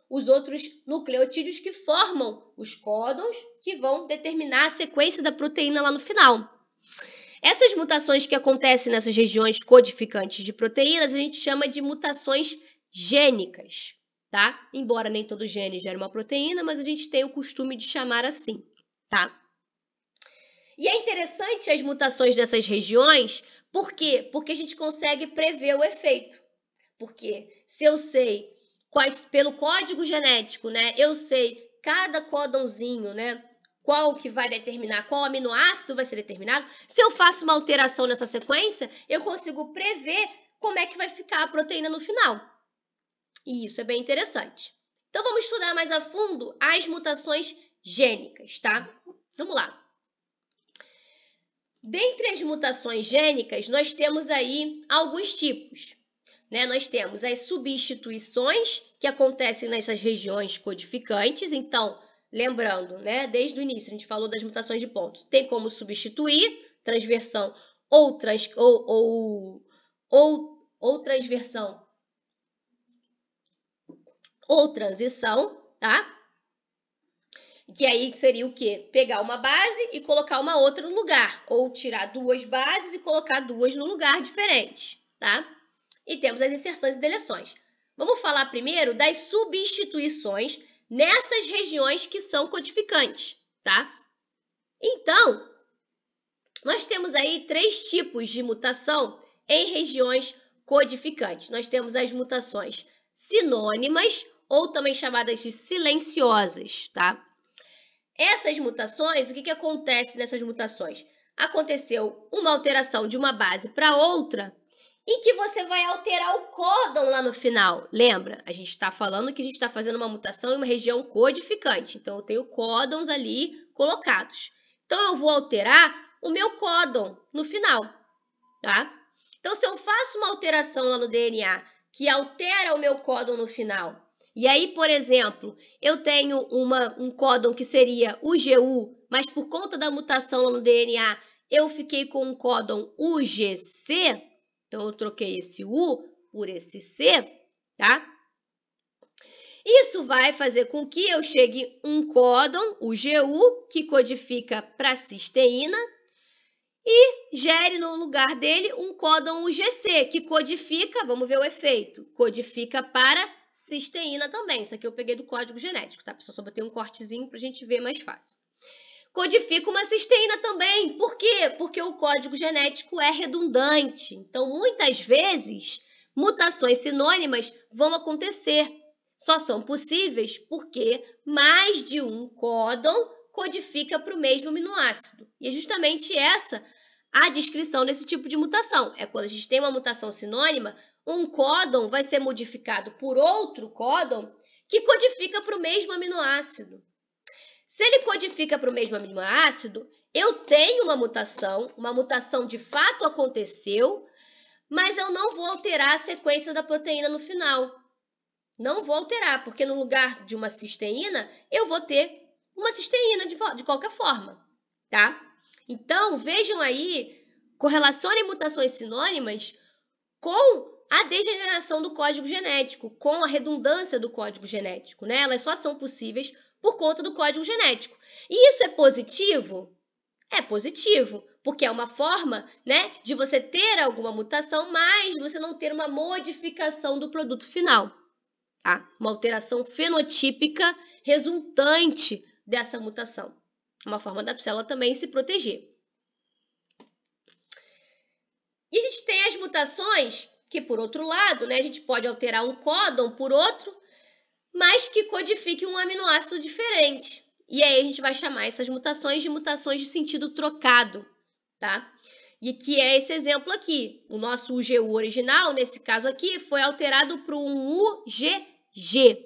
os outros nucleotídeos que formam os códons, que vão determinar a sequência da proteína lá no final. Essas mutações que acontecem nessas regiões codificantes de proteínas, a gente chama de mutações gênicas, tá? Embora nem todo gene gere uma proteína, mas a gente tem o costume de chamar assim, tá? E é interessante as mutações dessas regiões, por quê? Porque a gente consegue prever o efeito. Porque se eu sei pelo código genético, né, eu sei cada códonzinho, né, qual que vai determinar, qual aminoácido vai ser determinado, se eu faço uma alteração nessa sequência, eu consigo prever como é que vai ficar a proteína no final. E isso é bem interessante. Então, vamos estudar mais a fundo as mutações gênicas, tá? Vamos lá. Dentre as mutações gênicas, nós temos aí alguns tipos. Né? Nós temos as substituições que acontecem nessas regiões codificantes. Então, lembrando, né, desde o início, a gente falou das mutações de ponto. Tem como substituir, transversão ou transversão ou transição, tá? Que aí seria o quê? Pegar uma base e colocar uma outra no lugar. Ou tirar duas bases e colocar duas no lugar diferente, tá? E temos as inserções e deleções. Vamos falar primeiro das substituições nessas regiões que são codificantes, tá? Então, nós temos aí 3 tipos de mutação em regiões codificantes. Nós temos as mutações sinônimas, ou também chamadas de silenciosas, tá? Essas mutações, o que acontece nessas mutações? Aconteceu uma alteração de uma base para outra, em que você vai alterar o códon lá no final. Lembra? A gente está falando que a gente está fazendo uma mutação em uma região codificante. Então, eu tenho códons ali colocados. Então, eu vou alterar o meu códon no final, tá? Então, se eu faço uma alteração lá no DNA que altera o meu códon no final, e aí, por exemplo, eu tenho um códon que seria UGU, mas por conta da mutação lá no DNA, eu fiquei com um códon UGC, então eu troquei esse U por esse C, tá? Isso vai fazer com que eu chegue um códon, UGU, que codifica para cisteína, e gere no lugar dele um códon UGC, que codifica, vamos ver o efeito, codifica para cisteína também. Isso aqui eu peguei do código genético, tá, pessoal? Só botei um cortezinho para a gente ver mais fácil. Codifica uma cisteína também. Por quê? Porque o código genético é redundante. Então, muitas vezes, mutações sinônimas vão acontecer. Só são possíveis porque mais de um códon codifica para o mesmo aminoácido. E é justamente essa a descrição desse tipo de mutação. É quando a gente tem uma mutação sinônima, um códon vai ser modificado por outro códon que codifica para o mesmo aminoácido. Se ele codifica para o mesmo aminoácido, eu tenho uma mutação de fato aconteceu, mas eu não vou alterar a sequência da proteína no final. Não vou alterar, porque no lugar de uma cisteína, eu vou ter uma cisteína de qualquer forma, tá? Então, vejam aí, correlacionem mutações sinônimas com a degeneração do código genético, com a redundância do código genético, né? Elas só são possíveis por conta do código genético. E isso é positivo? É positivo, porque é uma forma, né, de você ter alguma mutação, mas você não ter uma modificação do produto final, tá? Uma alteração fenotípica resultante dessa mutação. Uma forma da célula também se proteger. E a gente tem as mutações que, por outro lado, né, a gente pode alterar um códon por outro, mas que codifique um aminoácido diferente. E aí a gente vai chamar essas mutações de sentido trocado, tá? E que é esse exemplo aqui. O nosso UGU original, nesse caso aqui, foi alterado para um UGG.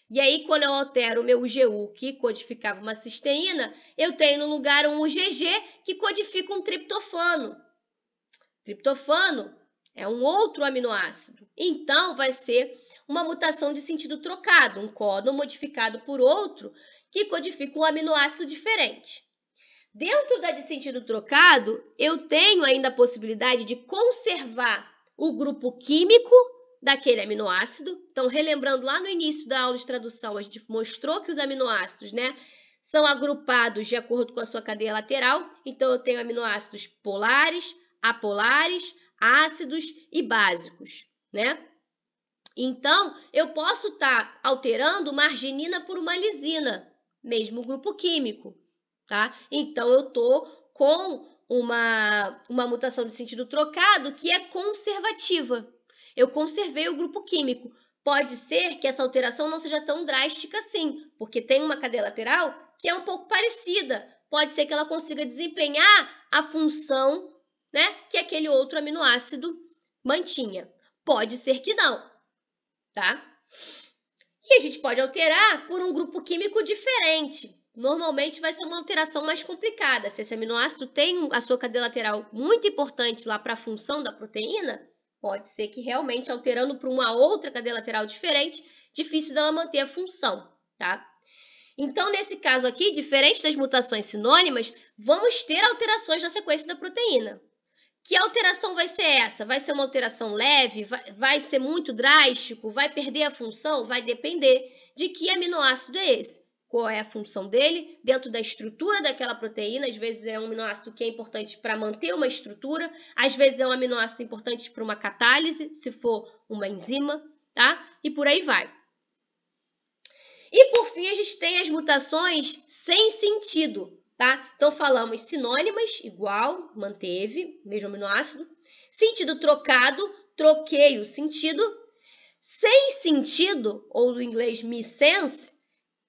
E aí, quando eu altero o meu UGU, que codificava uma cisteína, eu tenho no lugar um UGG, que codifica um triptofano. Triptofano é um outro aminoácido. Então, vai ser uma mutação de sentido trocado, um códon modificado por outro, que codifica um aminoácido diferente. Dentro da de sentido trocado, eu tenho ainda a possibilidade de conservar o grupo químico daquele aminoácido. Então, relembrando lá no início da aula de tradução, a gente mostrou que os aminoácidos, são agrupados de acordo com a sua cadeia lateral. Então, eu tenho aminoácidos polares, apolares, ácidos e básicos, Então, eu posso estar alterando uma arginina por uma lisina, mesmo grupo químico, tá? Então, eu estou com uma mutação de sentido trocado que é conservativa. Eu conservei o grupo químico. Pode ser que essa alteração não seja tão drástica assim, porque tem uma cadeia lateral que é um pouco parecida. Pode ser que ela consiga desempenhar a função, que aquele outro aminoácido mantinha. Pode ser que não, tá? E a gente pode alterar por um grupo químico diferente. Normalmente vai ser uma alteração mais complicada. Se esse aminoácido tem a sua cadeia lateral muito importante lá para a função da proteína, pode ser que realmente alterando para uma outra cadeia lateral diferente, difícil dela manter a função, tá? Então, nesse caso aqui, diferente das mutações sinônimas, vamos ter alterações na sequência da proteína. Que alteração vai ser essa? Vai ser uma alteração leve? Vai ser muito drástico? Vai perder a função? Vai depender de que aminoácido é esse. Qual é a função dele dentro da estrutura daquela proteína? Às vezes é um aminoácido que é importante para manter uma estrutura, às vezes é um aminoácido importante para uma catálise, se for uma enzima, tá? E por aí vai. E por fim, a gente tem as mutações sem sentido, tá? Então falamos sinônimas, igual, manteve, mesmo aminoácido. Sentido trocado, troquei o sentido. Sem sentido, ou no inglês missense,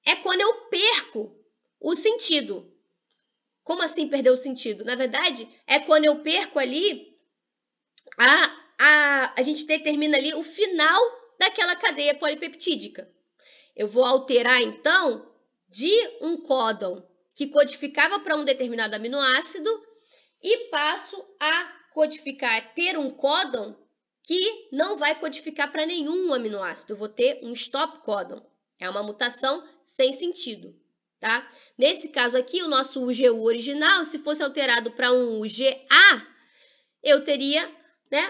é quando eu perco o sentido. Como assim perder o sentido? Na verdade, é quando eu perco ali, a gente determina ali o final daquela cadeia polipeptídica. Eu vou alterar, então, de um códon que codificava para um determinado aminoácido e passo a codificar, ter um códon que não vai codificar para nenhum aminoácido. Eu vou ter um stop códon. É uma mutação sem sentido, tá? Nesse caso aqui, o nosso UGU original, se fosse alterado para um UGA, eu teria,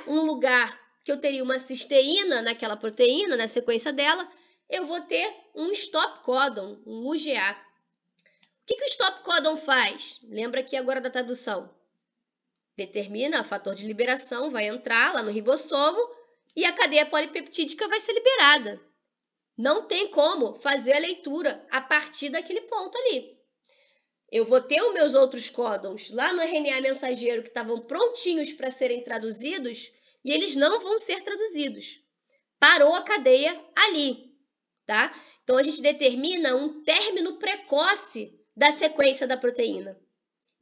um lugar que eu teria uma cisteína naquela proteína, na sequência dela, eu vou ter um stop códon, um UGA. O que o stop códon faz? Lembra aqui agora da tradução. Determina o fator de liberação, vai entrar lá no ribossomo e a cadeia polipeptídica vai ser liberada. Não tem como fazer a leitura a partir daquele ponto ali. Eu vou ter os meus outros códons lá no RNA mensageiro que estavam prontinhos para serem traduzidos e eles não vão ser traduzidos. Parou a cadeia ali, tá? Então, a gente determina um término precoce da sequência da proteína.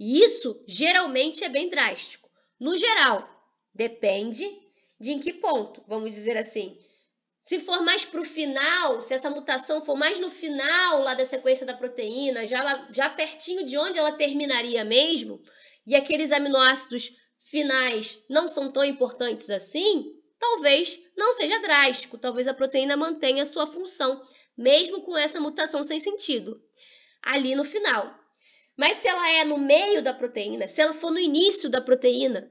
E isso, geralmente, é bem drástico. No geral, depende de em que ponto, vamos dizer assim. Se for mais para o final, se essa mutação for mais no final lá da sequência da proteína, já pertinho de onde ela terminaria mesmo, e aqueles aminoácidos finais não são tão importantes assim, talvez não seja drástico, talvez a proteína mantenha a sua função, mesmo com essa mutação sem sentido, ali no final. Mas se ela é no meio da proteína, se ela for no início da proteína,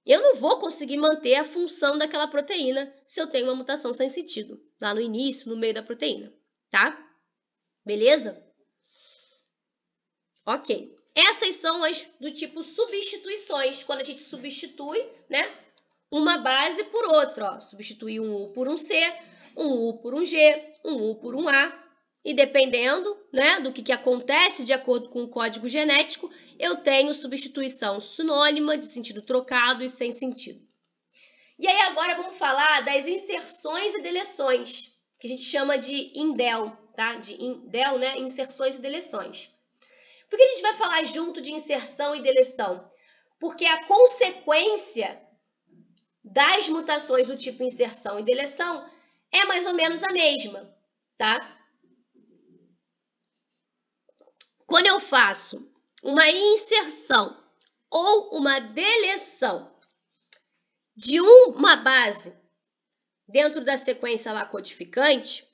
eu não vou conseguir manter a função daquela proteína se eu tenho uma mutação sem sentido, lá no início, no meio da proteína, tá? Beleza? Ok. Essas são as do tipo substituições, quando a gente substitui, uma base por outra, ó. Substituir um U por um C, um U por um G, um U por um A. E dependendo, do que acontece de acordo com o código genético, eu tenho substituição sinônima, de sentido trocado e sem sentido. E aí agora vamos falar das inserções e deleções, que a gente chama de indel, tá? De indel, né? Inserções e deleções. Por que a gente vai falar junto de inserção e deleção? Porque a consequência das mutações do tipo inserção e deleção é mais ou menos a mesma, tá? Quando eu faço uma inserção ou uma deleção de uma base dentro da sequência lá codificante,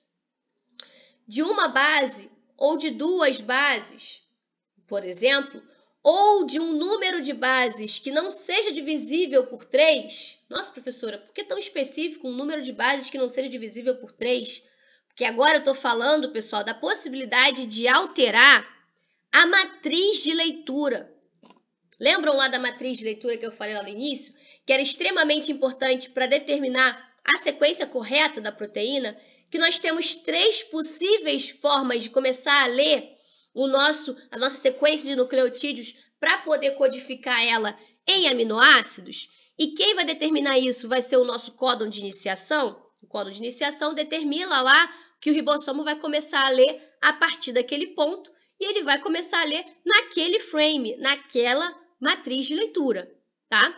de uma base ou de duas bases, por exemplo, ou de um número de bases que não seja divisível por 3. Nossa, professora, por que tão específico um número de bases que não seja divisível por 3? Porque agora eu estou falando, pessoal, da possibilidade de alterar a matriz de leitura. Lembram lá da matriz de leitura que eu falei lá no início? Que era extremamente importante para determinar a sequência correta da proteína? Que nós temos 3 possíveis formas de começar a ler a nossa sequência de nucleotídeos para poder codificar ela em aminoácidos. E quem vai determinar isso vai ser o nosso códon de iniciação. O códon de iniciação determina lá que o ribossomo vai começar a ler a partir daquele ponto e ele vai começar a ler naquele frame, naquela matriz de leitura, tá?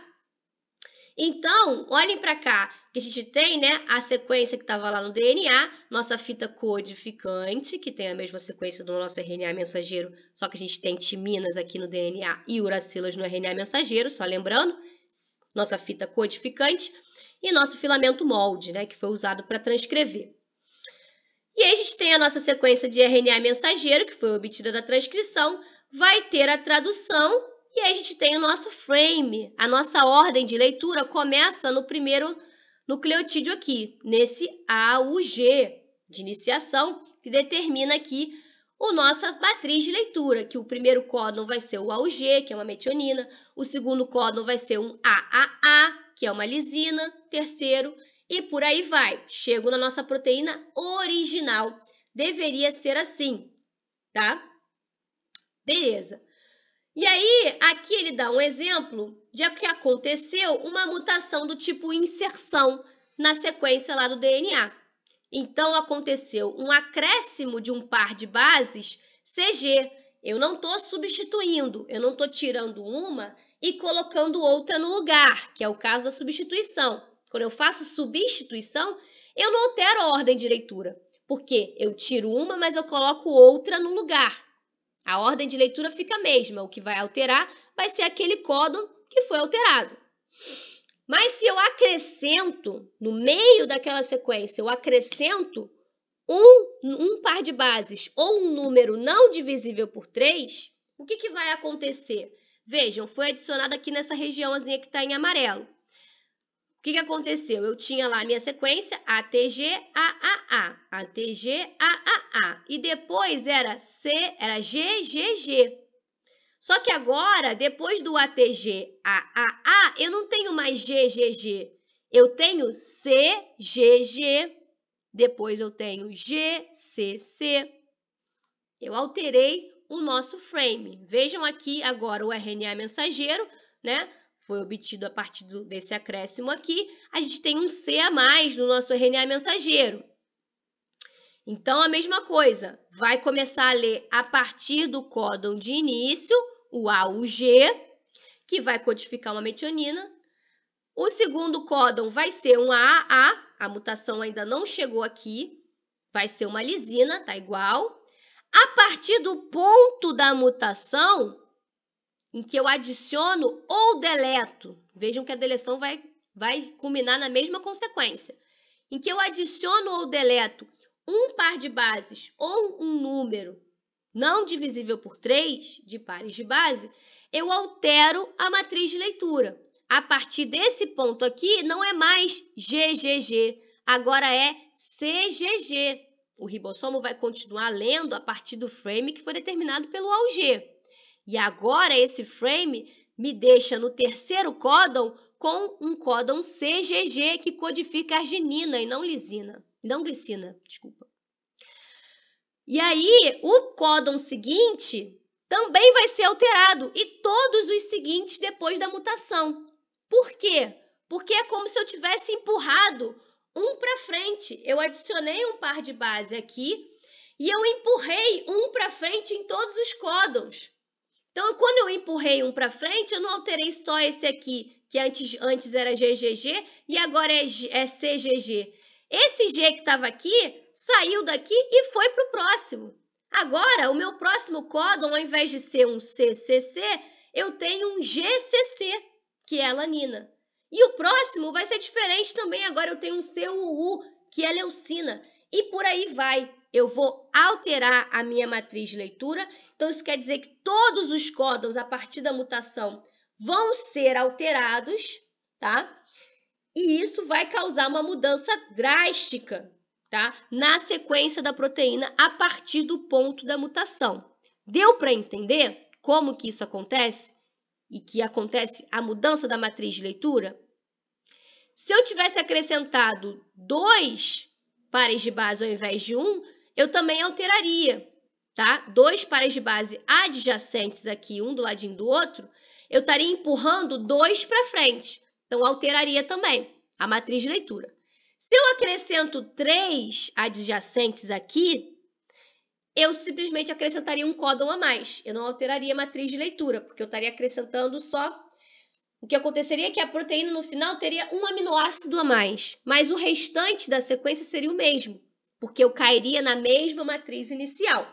Então, olhem para cá, que a gente tem, né, a sequência que estava lá no DNA, nossa fita codificante, que tem a mesma sequência do nosso RNA mensageiro, só que a gente tem timinas aqui no DNA e uracilas no RNA mensageiro, só lembrando, nossa fita codificante, e nosso filamento molde, né, que foi usado para transcrever. E aí a gente tem a nossa sequência de RNA mensageiro, que foi obtida da transcrição, vai ter a tradução, e aí a gente tem o nosso frame, a nossa ordem de leitura começa no primeiro nucleotídeo aqui, nesse AUG de iniciação, que determina aqui a nossa matriz de leitura, que o primeiro códon vai ser o AUG, que é uma metionina, o segundo códon vai ser um AAA, que é uma lisina, terceiro, e por aí vai. Chego na nossa proteína original. Deveria ser assim, tá? Beleza. E aí, aqui ele dá um exemplo de que aconteceu uma mutação do tipo inserção na sequência lá do DNA. Então, aconteceu um acréscimo de um par de bases CG. Eu não estou substituindo, eu não estou tirando uma e colocando outra no lugar, que é o caso da substituição. Quando eu faço substituição, eu não altero a ordem de leitura, porque eu tiro uma, mas eu coloco outra no lugar. A ordem de leitura fica a mesma, o que vai alterar vai ser aquele códon que foi alterado. Mas se eu acrescento, no meio daquela sequência, eu acrescento um par de bases ou um número não divisível por 3, o que vai acontecer? Vejam, foi adicionado aqui nessa regiãozinha que está em amarelo. O que aconteceu? Eu tinha lá a minha sequência ATG, AAA, ATG, AAA. E depois era GGG. Só que agora, depois do ATG, AAA, eu não tenho mais GGG. Eu tenho CGG. Depois eu tenho GCC. Eu alterei o nosso frame. Vejam aqui agora o RNA mensageiro, né? Foi obtido a partir desse acréscimo aqui, a gente tem um C a mais no nosso RNA mensageiro. Então, a mesma coisa, vai começar a ler a partir do códon de início, o AUG, que vai codificar uma metionina. O segundo códon vai ser um AA, a mutação ainda não chegou aqui, vai ser uma lisina, tá igual. A partir do ponto da mutação, em que eu adiciono ou deleto, vejam que a deleção vai culminar na mesma consequência, em que eu adiciono ou deleto um par de bases ou um número não divisível por 3 de pares de base, eu altero a matriz de leitura. A partir desse ponto aqui, não é mais GGG, agora é CGG. O ribossomo vai continuar lendo a partir do frame que foi determinado pelo AUG. E agora esse frame me deixa no terceiro códon com um códon CGG que codifica arginina e não lisina. Não glicina, desculpa. E aí o códon seguinte também vai ser alterado e todos os seguintes depois da mutação. Por quê? Porque é como se eu tivesse empurrado um para frente. Eu adicionei um par de base aqui e eu empurrei um para frente em todos os códons. Então, quando eu empurrei um para frente, eu não alterei só esse aqui, que antes era GGG e agora é CGG. Esse G que estava aqui, saiu daqui e foi para o próximo. Agora, o meu próximo códon, ao invés de ser um CCC, eu tenho um GCC, que é a alanina. E o próximo vai ser diferente também. Agora eu tenho um CUU, que é a leucina. E por aí vai. Eu vou alterar a minha matriz de leitura. Então, isso quer dizer que todos os códons, a partir da mutação, vão ser alterados, tá? E isso vai causar uma mudança drástica, tá? Na sequência da proteína a partir do ponto da mutação. Deu para entender como que isso acontece? E que acontece a mudança da matriz de leitura? Se eu tivesse acrescentado 2 pares de base ao invés de 1, eu também alteraria, tá? 2 pares de base adjacentes aqui, um do ladinho do outro, eu estaria empurrando 2 para frente. Então, alteraria também a matriz de leitura. Se eu acrescento 3 adjacentes aqui, eu simplesmente acrescentaria um códon a mais. Eu não alteraria a matriz de leitura, porque eu estaria acrescentando só... O que aconteceria é que a proteína, no final, teria um aminoácido a mais. Mas o restante da sequência seria o mesmo, porque eu cairia na mesma matriz inicial.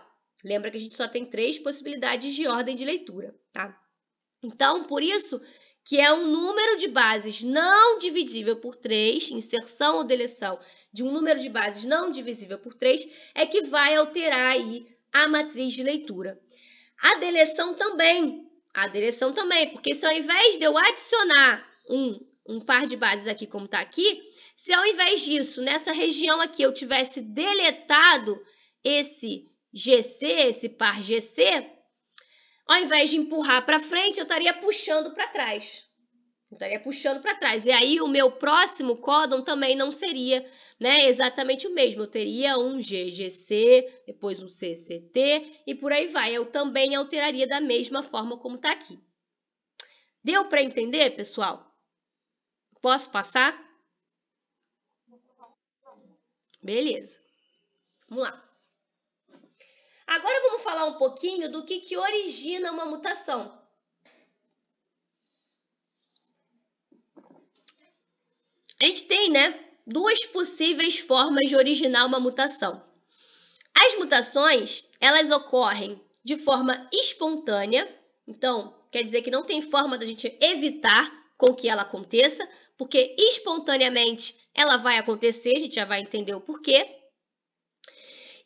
Lembra que a gente só tem 3 possibilidades de ordem de leitura, tá? Então, por isso que é um número de bases não divisível por 3, inserção ou deleção de um número de bases não divisível por 3, é que vai alterar aí a matriz de leitura. A deleção também, porque se ao invés de eu adicionar um par de bases aqui como está aqui, se ao invés disso, nessa região aqui, eu tivesse deletado esse GC, esse par GC, ao invés de empurrar para frente, eu estaria puxando para trás. E aí, o meu próximo códon também não seria, né, exatamente o mesmo. Eu teria um GGC, depois um CCT e por aí vai. Eu também alteraria da mesma forma como está aqui. Deu para entender, pessoal? Posso passar? Beleza. Vamos lá. Agora vamos falar um pouquinho do que origina uma mutação. A gente tem, né, 2 possíveis formas de originar uma mutação. As mutações, elas ocorrem de forma espontânea, então quer dizer que não tem forma da gente evitar com que ela aconteça, porque espontaneamente ela vai acontecer, a gente já vai entender o porquê.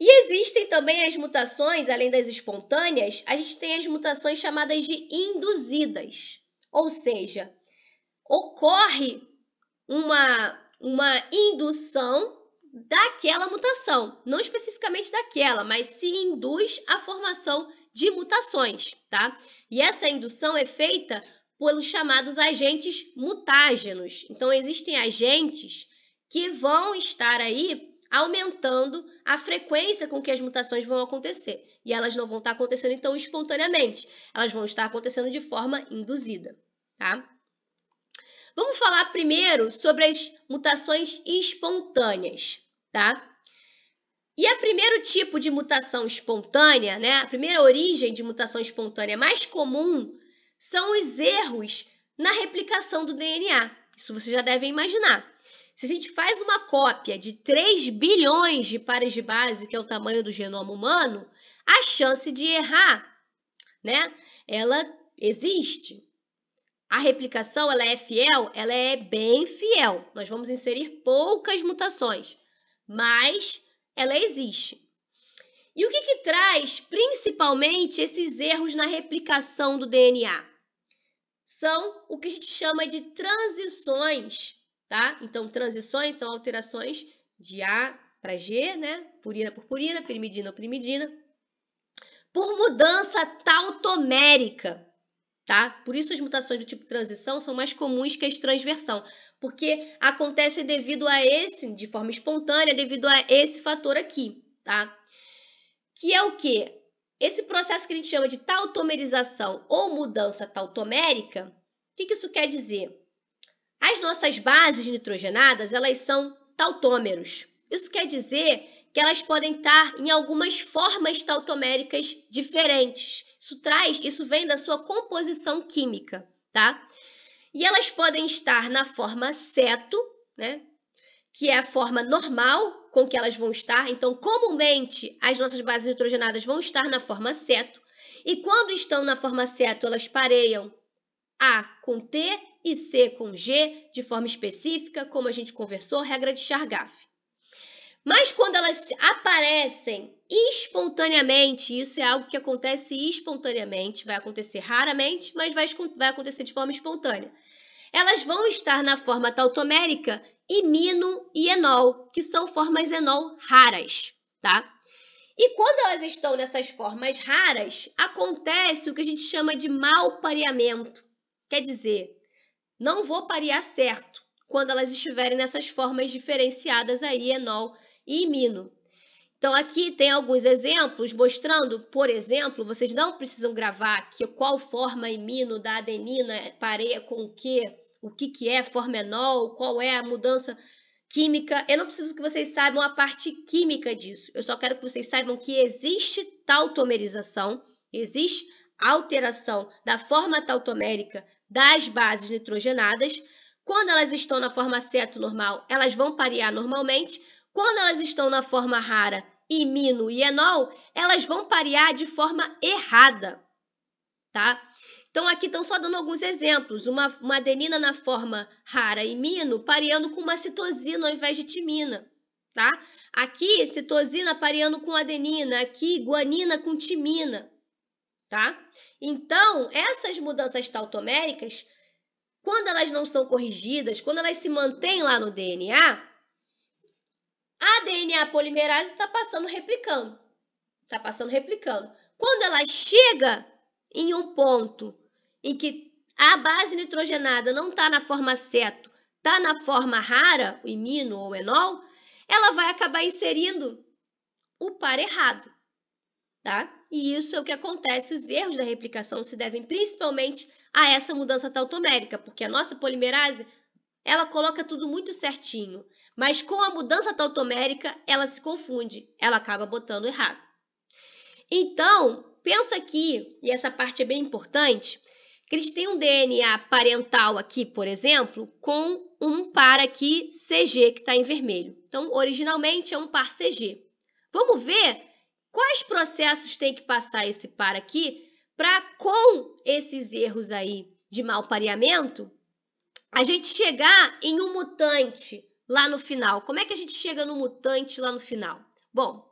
E existem também as mutações, além das espontâneas, a gente tem as mutações chamadas de induzidas, ou seja, ocorre uma indução daquela mutação, não especificamente daquela, mas se induz à formação de mutações, tá? E essa indução é feita pelos chamados agentes mutágenos. Então, existem agentes que vão estar aí aumentando a frequência com que as mutações vão acontecer. E elas não vão estar acontecendo, então, espontaneamente. Elas vão estar acontecendo de forma induzida, tá? Vamos falar primeiro sobre as mutações espontâneas, tá? E o primeiro tipo de mutação espontânea, né? A primeira origem de mutação espontânea mais comum são os erros na replicação do DNA. Isso você já deve imaginar. Se a gente faz uma cópia de 3 bilhões de pares de base, que é o tamanho do genoma humano, a chance de errar, né? Ela existe. A replicação, ela é fiel? Ela é bem fiel. Nós vamos inserir poucas mutações, mas ela existe. E o que traz principalmente esses erros na replicação do DNA? São o que a gente chama de transições, tá? Então, transições são alterações de A para G, né? Purina por purina, pirimidina por pirimidina, por mudança tautomérica. Tá? Por isso as mutações do tipo transição são mais comuns que as transversão, porque acontecem devido a de forma espontânea, devido a esse fator aqui, tá? Que é o quê? Esse processo que a gente chama de tautomerização ou mudança tautomérica, o que isso quer dizer? As nossas bases nitrogenadas, elas são tautômeros. Isso quer dizer que elas podem estar em algumas formas tautoméricas diferentes. Isso vem da sua composição química, tá? E elas podem estar na forma ceto, né? Que é a forma normal com que elas vão estar. Então, comumente, as nossas bases nitrogenadas vão estar na forma ceto. E quando estão na forma ceto, elas pareiam A com T e C com G, de forma específica, como a gente conversou, regra de Chargaff. Mas quando elas aparecem espontaneamente, isso é algo que acontece espontaneamente, vai acontecer raramente, mas vai acontecer de forma espontânea. Elas vão estar na forma tautomérica imino e enol, que são formas enol raras, tá? E quando elas estão nessas formas raras, acontece o que a gente chama de mau pareamento. Quer dizer, não vou parear certo quando elas estiverem nessas formas diferenciadas aí, enol e imino. Então, aqui tem alguns exemplos mostrando, por exemplo, vocês não precisam gravar aqui qual forma imino da adenina pareia com o que é forma enol, qual é a mudança química. Eu não preciso que vocês saibam a parte química disso. Eu só quero que vocês saibam que existe tautomerização, existe alteração da forma tautomérica das bases nitrogenadas. Quando elas estão na forma ceto normal, elas vão parear normalmente. Quando elas estão na forma rara, imino e enol, elas vão parear de forma errada, tá? Então, aqui estão só dando alguns exemplos. Uma adenina na forma rara, imino, pareando com uma citosina ao invés de timina, tá? Aqui, citosina pareando com adenina, aqui, guanina com timina, tá? Então, essas mudanças tautoméricas, quando elas não são corrigidas, quando elas se mantêm lá no DNA, a DNA polimerase está passando replicando. Está passando replicando. Quando ela chega em um ponto em que a base nitrogenada não está na forma ceto, está na forma rara, o imino ou enol, ela vai acabar inserindo o par errado, tá? E isso é o que acontece, os erros da replicação se devem principalmente a essa mudança tautomérica, porque a nossa polimerase, ela coloca tudo muito certinho, mas com a mudança tautomérica, ela se confunde, ela acaba botando errado. Então, pensa aqui, e essa parte é bem importante, que eles têm um DNA parental aqui, por exemplo, com um par aqui CG, que está em vermelho. Então, originalmente é um par CG. Vamos ver quais processos tem que passar esse par aqui para, com esses erros aí de mau pareamento, a gente chegar em um mutante lá no final. Como é que a gente chega no mutante lá no final? Bom,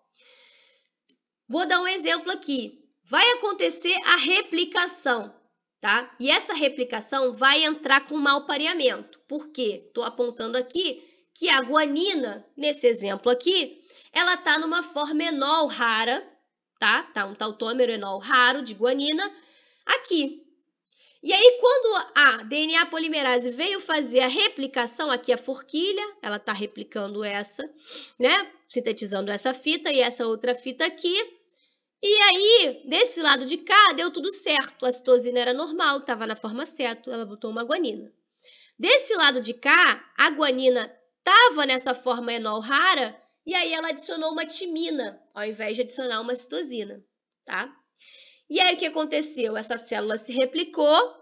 vou dar um exemplo aqui. Vai acontecer a replicação, tá? E essa replicação vai entrar com mau pareamento. Por quê? Estou apontando aqui que a guanina, nesse exemplo aqui, ela está numa forma enol rara, tá? Tá um tautômero enol raro de guanina aqui. E aí, quando a DNA polimerase veio fazer a replicação, aqui a forquilha, ela está replicando essa, né? Sintetizando essa fita e essa outra fita aqui. E aí, desse lado de cá, deu tudo certo. A citosina era normal, estava na forma ceto, ela botou uma guanina. Desse lado de cá, a guanina estava nessa forma enol rara, e aí ela adicionou uma timina, ao invés de adicionar uma citosina, tá? E aí, o que aconteceu? Essa célula se replicou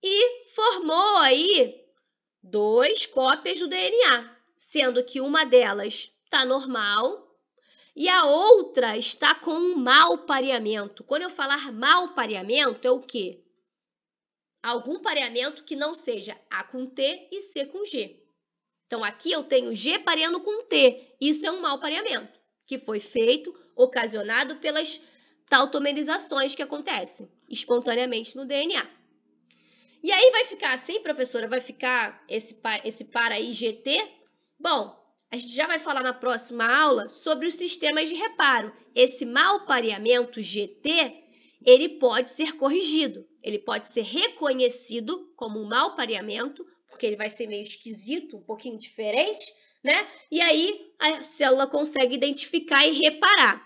e formou aí 2 cópias do DNA, sendo que uma delas está normal e a outra está com um mau pareamento. Quando eu falar mau pareamento, é o quê? Algum pareamento que não seja A com T e C com G. Então, aqui eu tenho G pareando com T. Isso é um mau pareamento, que foi feito, ocasionado pelas tautomerizações que acontecem espontaneamente no DNA. E aí vai ficar assim, professora? Vai ficar esse par aí GT? Bom, a gente já vai falar na próxima aula sobre os sistemas de reparo. Esse mau pareamento GT, ele pode ser corrigido. Ele pode ser reconhecido como um mau pareamento, porque ele vai ser meio esquisito, um pouquinho diferente, né? E aí a célula consegue identificar e reparar.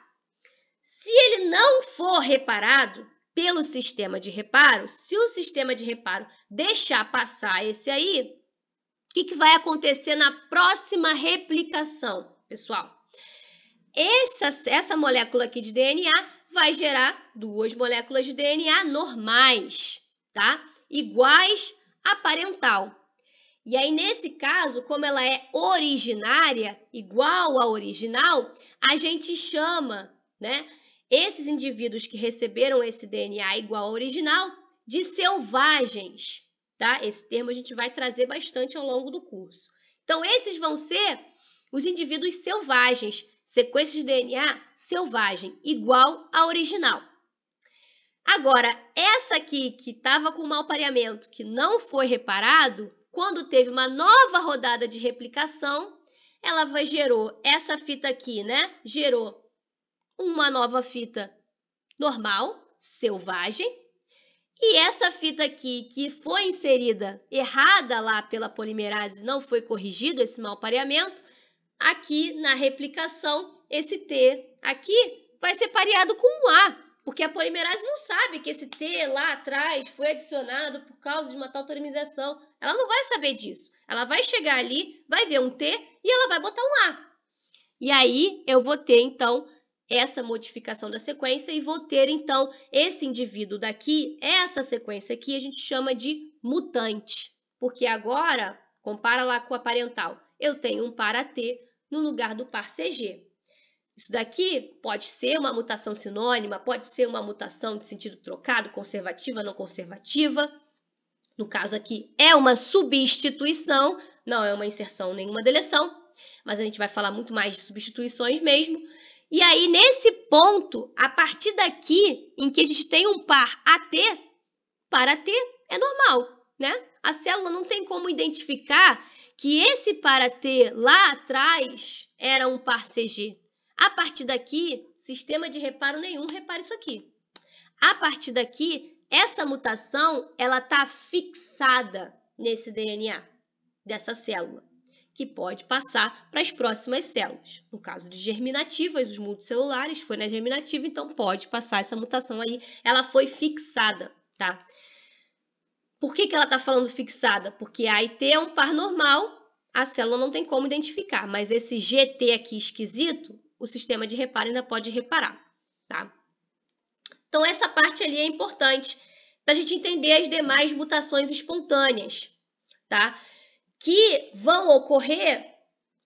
Se ele não for reparado pelo sistema de reparo, se o sistema de reparo deixar passar esse aí, que vai acontecer na próxima replicação, pessoal? Essa molécula aqui de DNA vai gerar 2 moléculas de DNA normais, tá? Iguais à parental. E aí, nesse caso, como ela é originária, igual à original, a gente chama, né, esses indivíduos que receberam esse DNA igual ao original de selvagens, tá? Esse termo a gente vai trazer bastante ao longo do curso. Então, esses vão ser os indivíduos selvagens, sequência de DNA selvagem, igual à original. Agora, essa aqui que estava com mau pareamento, que não foi reparado, quando teve uma nova rodada de replicação, ela gerou essa fita aqui, né? Gerou uma nova fita normal, selvagem. E essa fita aqui, que foi inserida errada lá pela polimerase, não foi corrigido esse mau pareamento, aqui na replicação, esse T aqui vai ser pareado com um A, porque a polimerase não sabe que esse T lá atrás foi adicionado por causa de uma tautorimização. Ela não vai saber disso. Ela vai chegar ali, vai ver um T e ela vai botar um A. E aí eu vou ter, então, essa modificação da sequência e vou ter, então, esse indivíduo daqui, essa sequência aqui, a gente chama de mutante. Porque agora, compara lá com a parental, eu tenho um par AT no lugar do par CG. Isso daqui pode ser uma mutação sinônima, pode ser uma mutação de sentido trocado, conservativa, não conservativa. No caso aqui, é uma substituição, não é uma inserção nem uma deleção, mas a gente vai falar muito mais de substituições mesmo. E aí, nesse ponto, a partir daqui, em que a gente tem um par AT, par AT é normal, né? A célula não tem como identificar que esse par AT lá atrás era um par CG. A partir daqui, sistema de reparo nenhum repara isso aqui. A partir daqui, essa mutação ela está fixada nesse DNA dessa célula, que pode passar para as próximas células. No caso de germinativas, os multicelulares, foi na germinativa, então pode passar essa mutação aí. Ela foi fixada, tá? Por que ela está falando fixada? Porque a IT é um par normal, a célula não tem como identificar, mas esse GT aqui esquisito, o sistema de reparo ainda pode reparar, tá? Então, essa parte ali é importante para a gente entender as demais mutações espontâneas, tá? Que vão ocorrer,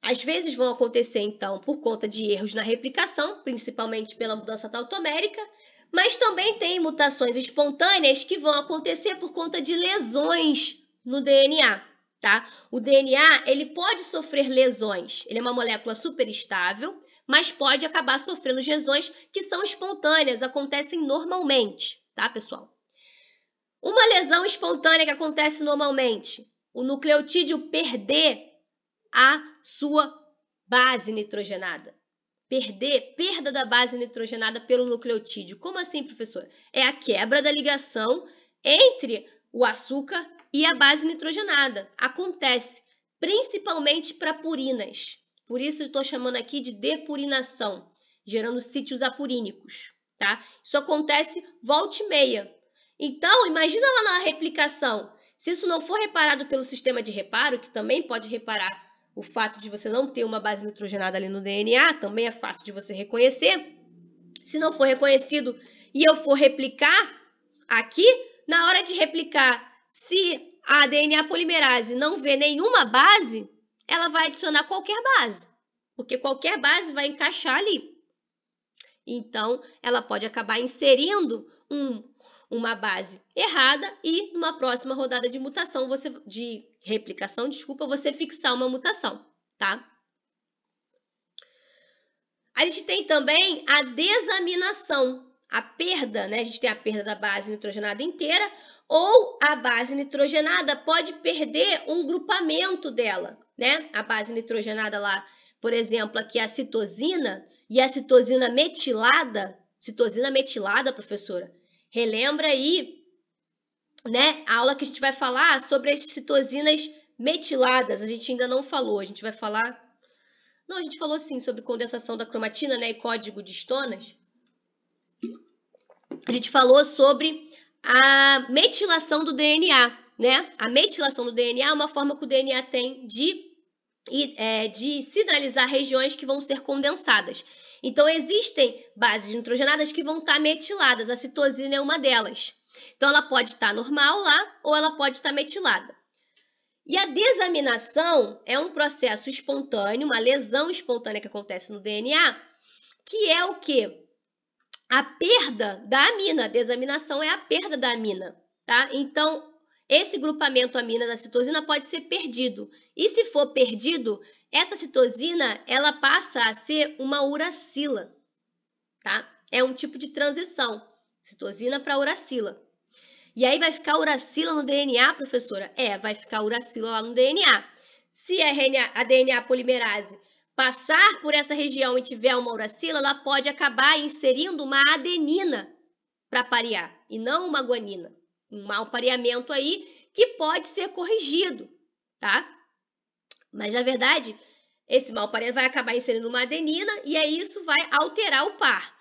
às vezes vão acontecer, então, por conta de erros na replicação, principalmente pela mudança tautomérica, mas também tem mutações espontâneas que vão acontecer por conta de lesões no DNA, tá? O DNA, ele pode sofrer lesões, ele é uma molécula superestável, mas pode acabar sofrendo lesões que são espontâneas, acontecem normalmente, tá, pessoal? Uma lesão espontânea que acontece normalmente, o nucleotídeo perder a sua base nitrogenada. Perda da base nitrogenada pelo nucleotídeo. Como assim, professora? É a quebra da ligação entre o açúcar e a base nitrogenada. Acontece principalmente para purinas. Por isso eu estou chamando aqui de depurinação, gerando sítios apurínicos, tá? Isso acontece volta e meia. Então, imagina lá na replicação. Se isso não for reparado pelo sistema de reparo, que também pode reparar o fato de você não ter uma base nitrogenada ali no DNA, também é fácil de você reconhecer. Se não for reconhecido e eu for replicar aqui, na hora de replicar, se a DNA polimerase não vê nenhuma base, ela vai adicionar qualquer base, porque qualquer base vai encaixar ali. Então, ela pode acabar inserindo uma base errada e numa próxima rodada de mutação, de replicação, você fixar uma mutação, tá? A gente tem também a desaminação, a perda, né? A gente tem a perda da base nitrogenada inteira, ou a base nitrogenada pode perder um grupamento dela, né? A base nitrogenada lá, por exemplo, aqui a citosina e a citosina metilada, professora, relembra aí, né, a aula que a gente vai falar sobre as citosinas metiladas. A gente ainda não falou, a gente vai falar... Não, a gente falou sim sobre condensação da cromatina, né, e código de estonas. A gente falou sobre a metilação do DNA, né? A metilação do DNA é uma forma que o DNA tem de sinalizar regiões que vão ser condensadas. Então, existem bases nitrogenadas que vão estar metiladas. A citosina é uma delas. Então, ela pode estar normal lá ou ela pode estar metilada. E a desaminação é um processo espontâneo, uma lesão espontânea que acontece no DNA, que é o quê? A perda da amina. A desaminação é a perda da amina, tá? Então, esse grupamento amina da citosina pode ser perdido. E se for perdido, essa citosina, ela passa a ser uma uracila, tá? É um tipo de transição, citosina para uracila. E aí vai ficar uracila no DNA, professora? Vai ficar uracila lá no DNA. Se a DNA polimerase passar por essa região e tiver uma uracila, ela pode acabar inserindo uma adenina para parear, e não uma guanina. Um mau pareamento aí que pode ser corrigido, tá? Mas, na verdade, esse mau pareamento vai acabar inserindo uma adenina e aí isso vai alterar o par.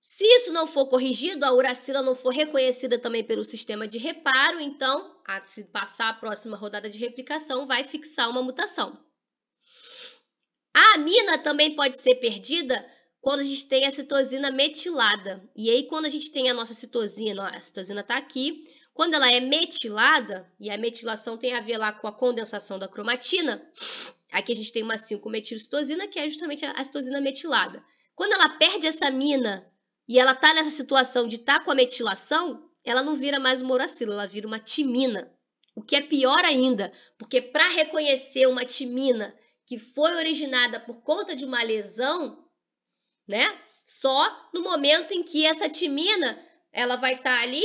Se isso não for corrigido, a uracila não for reconhecida também pelo sistema de reparo, então, se passar a próxima rodada de replicação, vai fixar uma mutação. A amina também pode ser perdida quando a gente tem a citosina metilada. E aí, quando a gente tem a nossa citosina, a citosina está aqui, quando ela é metilada, e a metilação tem a ver lá com a condensação da cromatina, aqui a gente tem uma 5-metilcitosina, que é justamente a citosina metilada. Quando ela perde essa amina e ela está nessa situação de estar com a metilação, ela não vira mais uma uracila, ela vira uma timina. O que é pior ainda, porque para reconhecer uma timina que foi originada por conta de uma lesão, né? Só no momento em que essa timina, ela vai estar ali,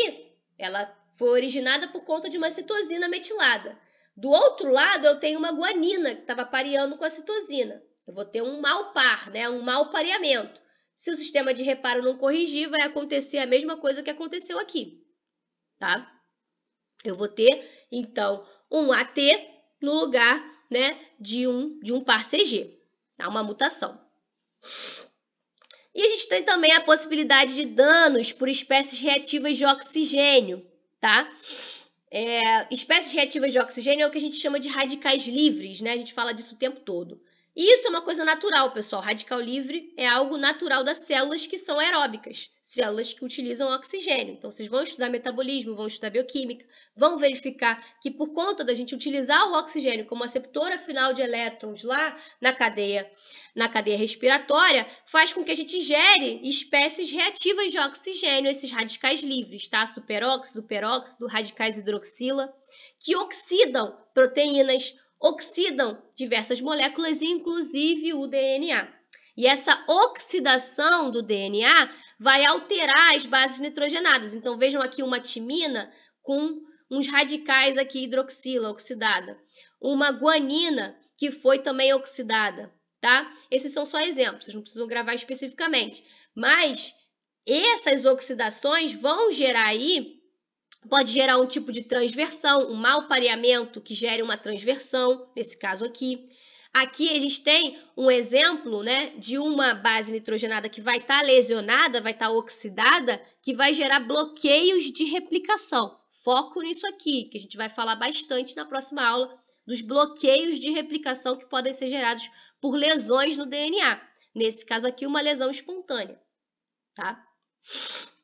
ela foi originada por conta de uma citosina metilada. Do outro lado, eu tenho uma guanina que estava pareando com a citosina. Eu vou ter um mau par, né? Um mau pareamento. Se o sistema de reparo não corrigir, vai acontecer a mesma coisa que aconteceu aqui, tá? Eu vou ter, então, um AT no lugar, né, de um par CG, tá? Uma mutação. E a gente tem também a possibilidade de danos por espécies reativas de oxigênio, tá? Espécies reativas de oxigênio é o que a gente chama de radicais livres, né? A gente fala disso o tempo todo. E isso é uma coisa natural, pessoal. Radical livre é algo natural das células que são aeróbicas, células que utilizam oxigênio. Então, vocês vão estudar metabolismo, vão estudar bioquímica, vão verificar que por conta da gente utilizar o oxigênio como aceptora final de elétrons lá na cadeia respiratória, faz com que a gente gere espécies reativas de oxigênio, esses radicais livres, tá? Superóxido, peróxido, radicais hidroxila, que oxidam proteínas, oxidam diversas moléculas, inclusive o DNA. E essa oxidação do DNA vai alterar as bases nitrogenadas. Então, vejam aqui uma timina com uns radicais aqui hidroxila oxidada. Uma guanina que foi também oxidada, tá? Esses são só exemplos, vocês não precisam gravar especificamente. Mas essas oxidações vão gerar aí, pode gerar um tipo de transversão, um mau pareamento que gere uma transversão, nesse caso aqui. Aqui a gente tem um exemplo, né, de uma base nitrogenada que vai estar lesionada, vai estar oxidada, que vai gerar bloqueios de replicação. Foco nisso aqui, que a gente vai falar bastante na próxima aula, dos bloqueios de replicação que podem ser gerados por lesões no DNA. Nesse caso aqui, uma lesão espontânea, tá?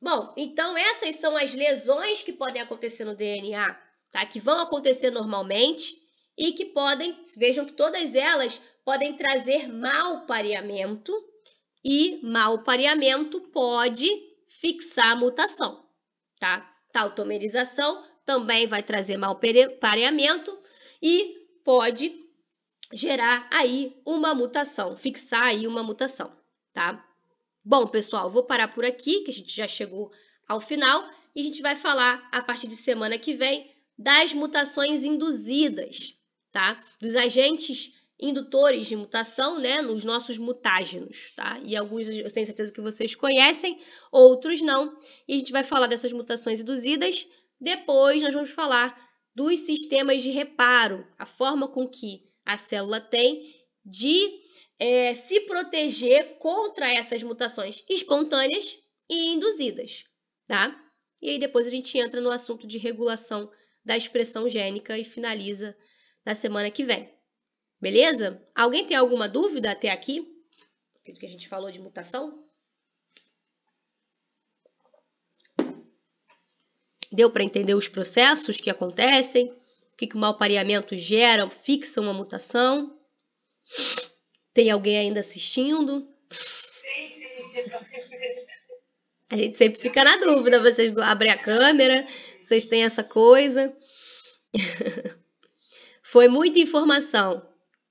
Bom, então essas são as lesões que podem acontecer no DNA, tá? Que vão acontecer normalmente e que podem, vejam que todas elas podem trazer mau pareamento e mau pareamento pode fixar a mutação, tá? Tautomerização também vai trazer mau pareamento e pode gerar aí uma mutação, fixar aí uma mutação, tá? Bom, pessoal, vou parar por aqui, que a gente já chegou ao final, e a gente vai falar, a partir de semana que vem, das mutações induzidas, tá? Dos agentes indutores de mutação, né? Nos nossos mutágenos, tá? E alguns eu tenho certeza que vocês conhecem, outros não. E a gente vai falar dessas mutações induzidas. Depois nós vamos falar dos sistemas de reparo, a forma com que a célula tem de se proteger contra essas mutações espontâneas e induzidas, tá? E aí depois a gente entra no assunto de regulação da expressão gênica e finaliza na semana que vem. Beleza? Alguém tem alguma dúvida até aqui? Do que a gente falou de mutação? Deu para entender os processos que acontecem? O que o mau pareamento gera, fixa uma mutação? Tem alguém ainda assistindo? Sim. A gente sempre fica na dúvida, vocês abrem a câmera, vocês têm essa coisa. Foi muita informação.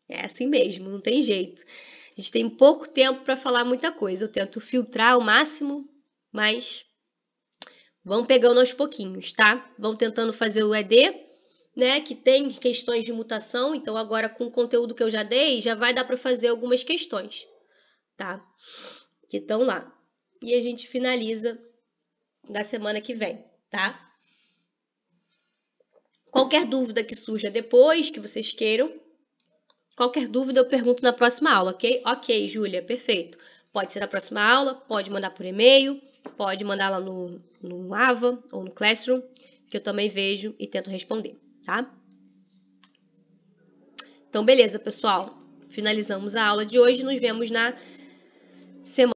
É assim mesmo, não tem jeito. A gente tem pouco tempo para falar muita coisa. Eu tento filtrar ao máximo, mas vão pegando aos pouquinhos, tá? Vão tentando fazer o ED, né? Que tem questões de mutação. Então, agora com o conteúdo que eu já dei, já vai dar para fazer algumas questões, tá? Que estão lá. E a gente finaliza da semana que vem, tá? Qualquer dúvida que surja depois, que vocês queiram, qualquer dúvida eu pergunto na próxima aula, ok? Ok, Júlia, perfeito. Pode ser na próxima aula, pode mandar por e-mail, pode mandar lá no Ava ou no Classroom, que eu também vejo e tento responder, tá? Então, beleza, pessoal. Finalizamos a aula de hoje, nos vemos na semana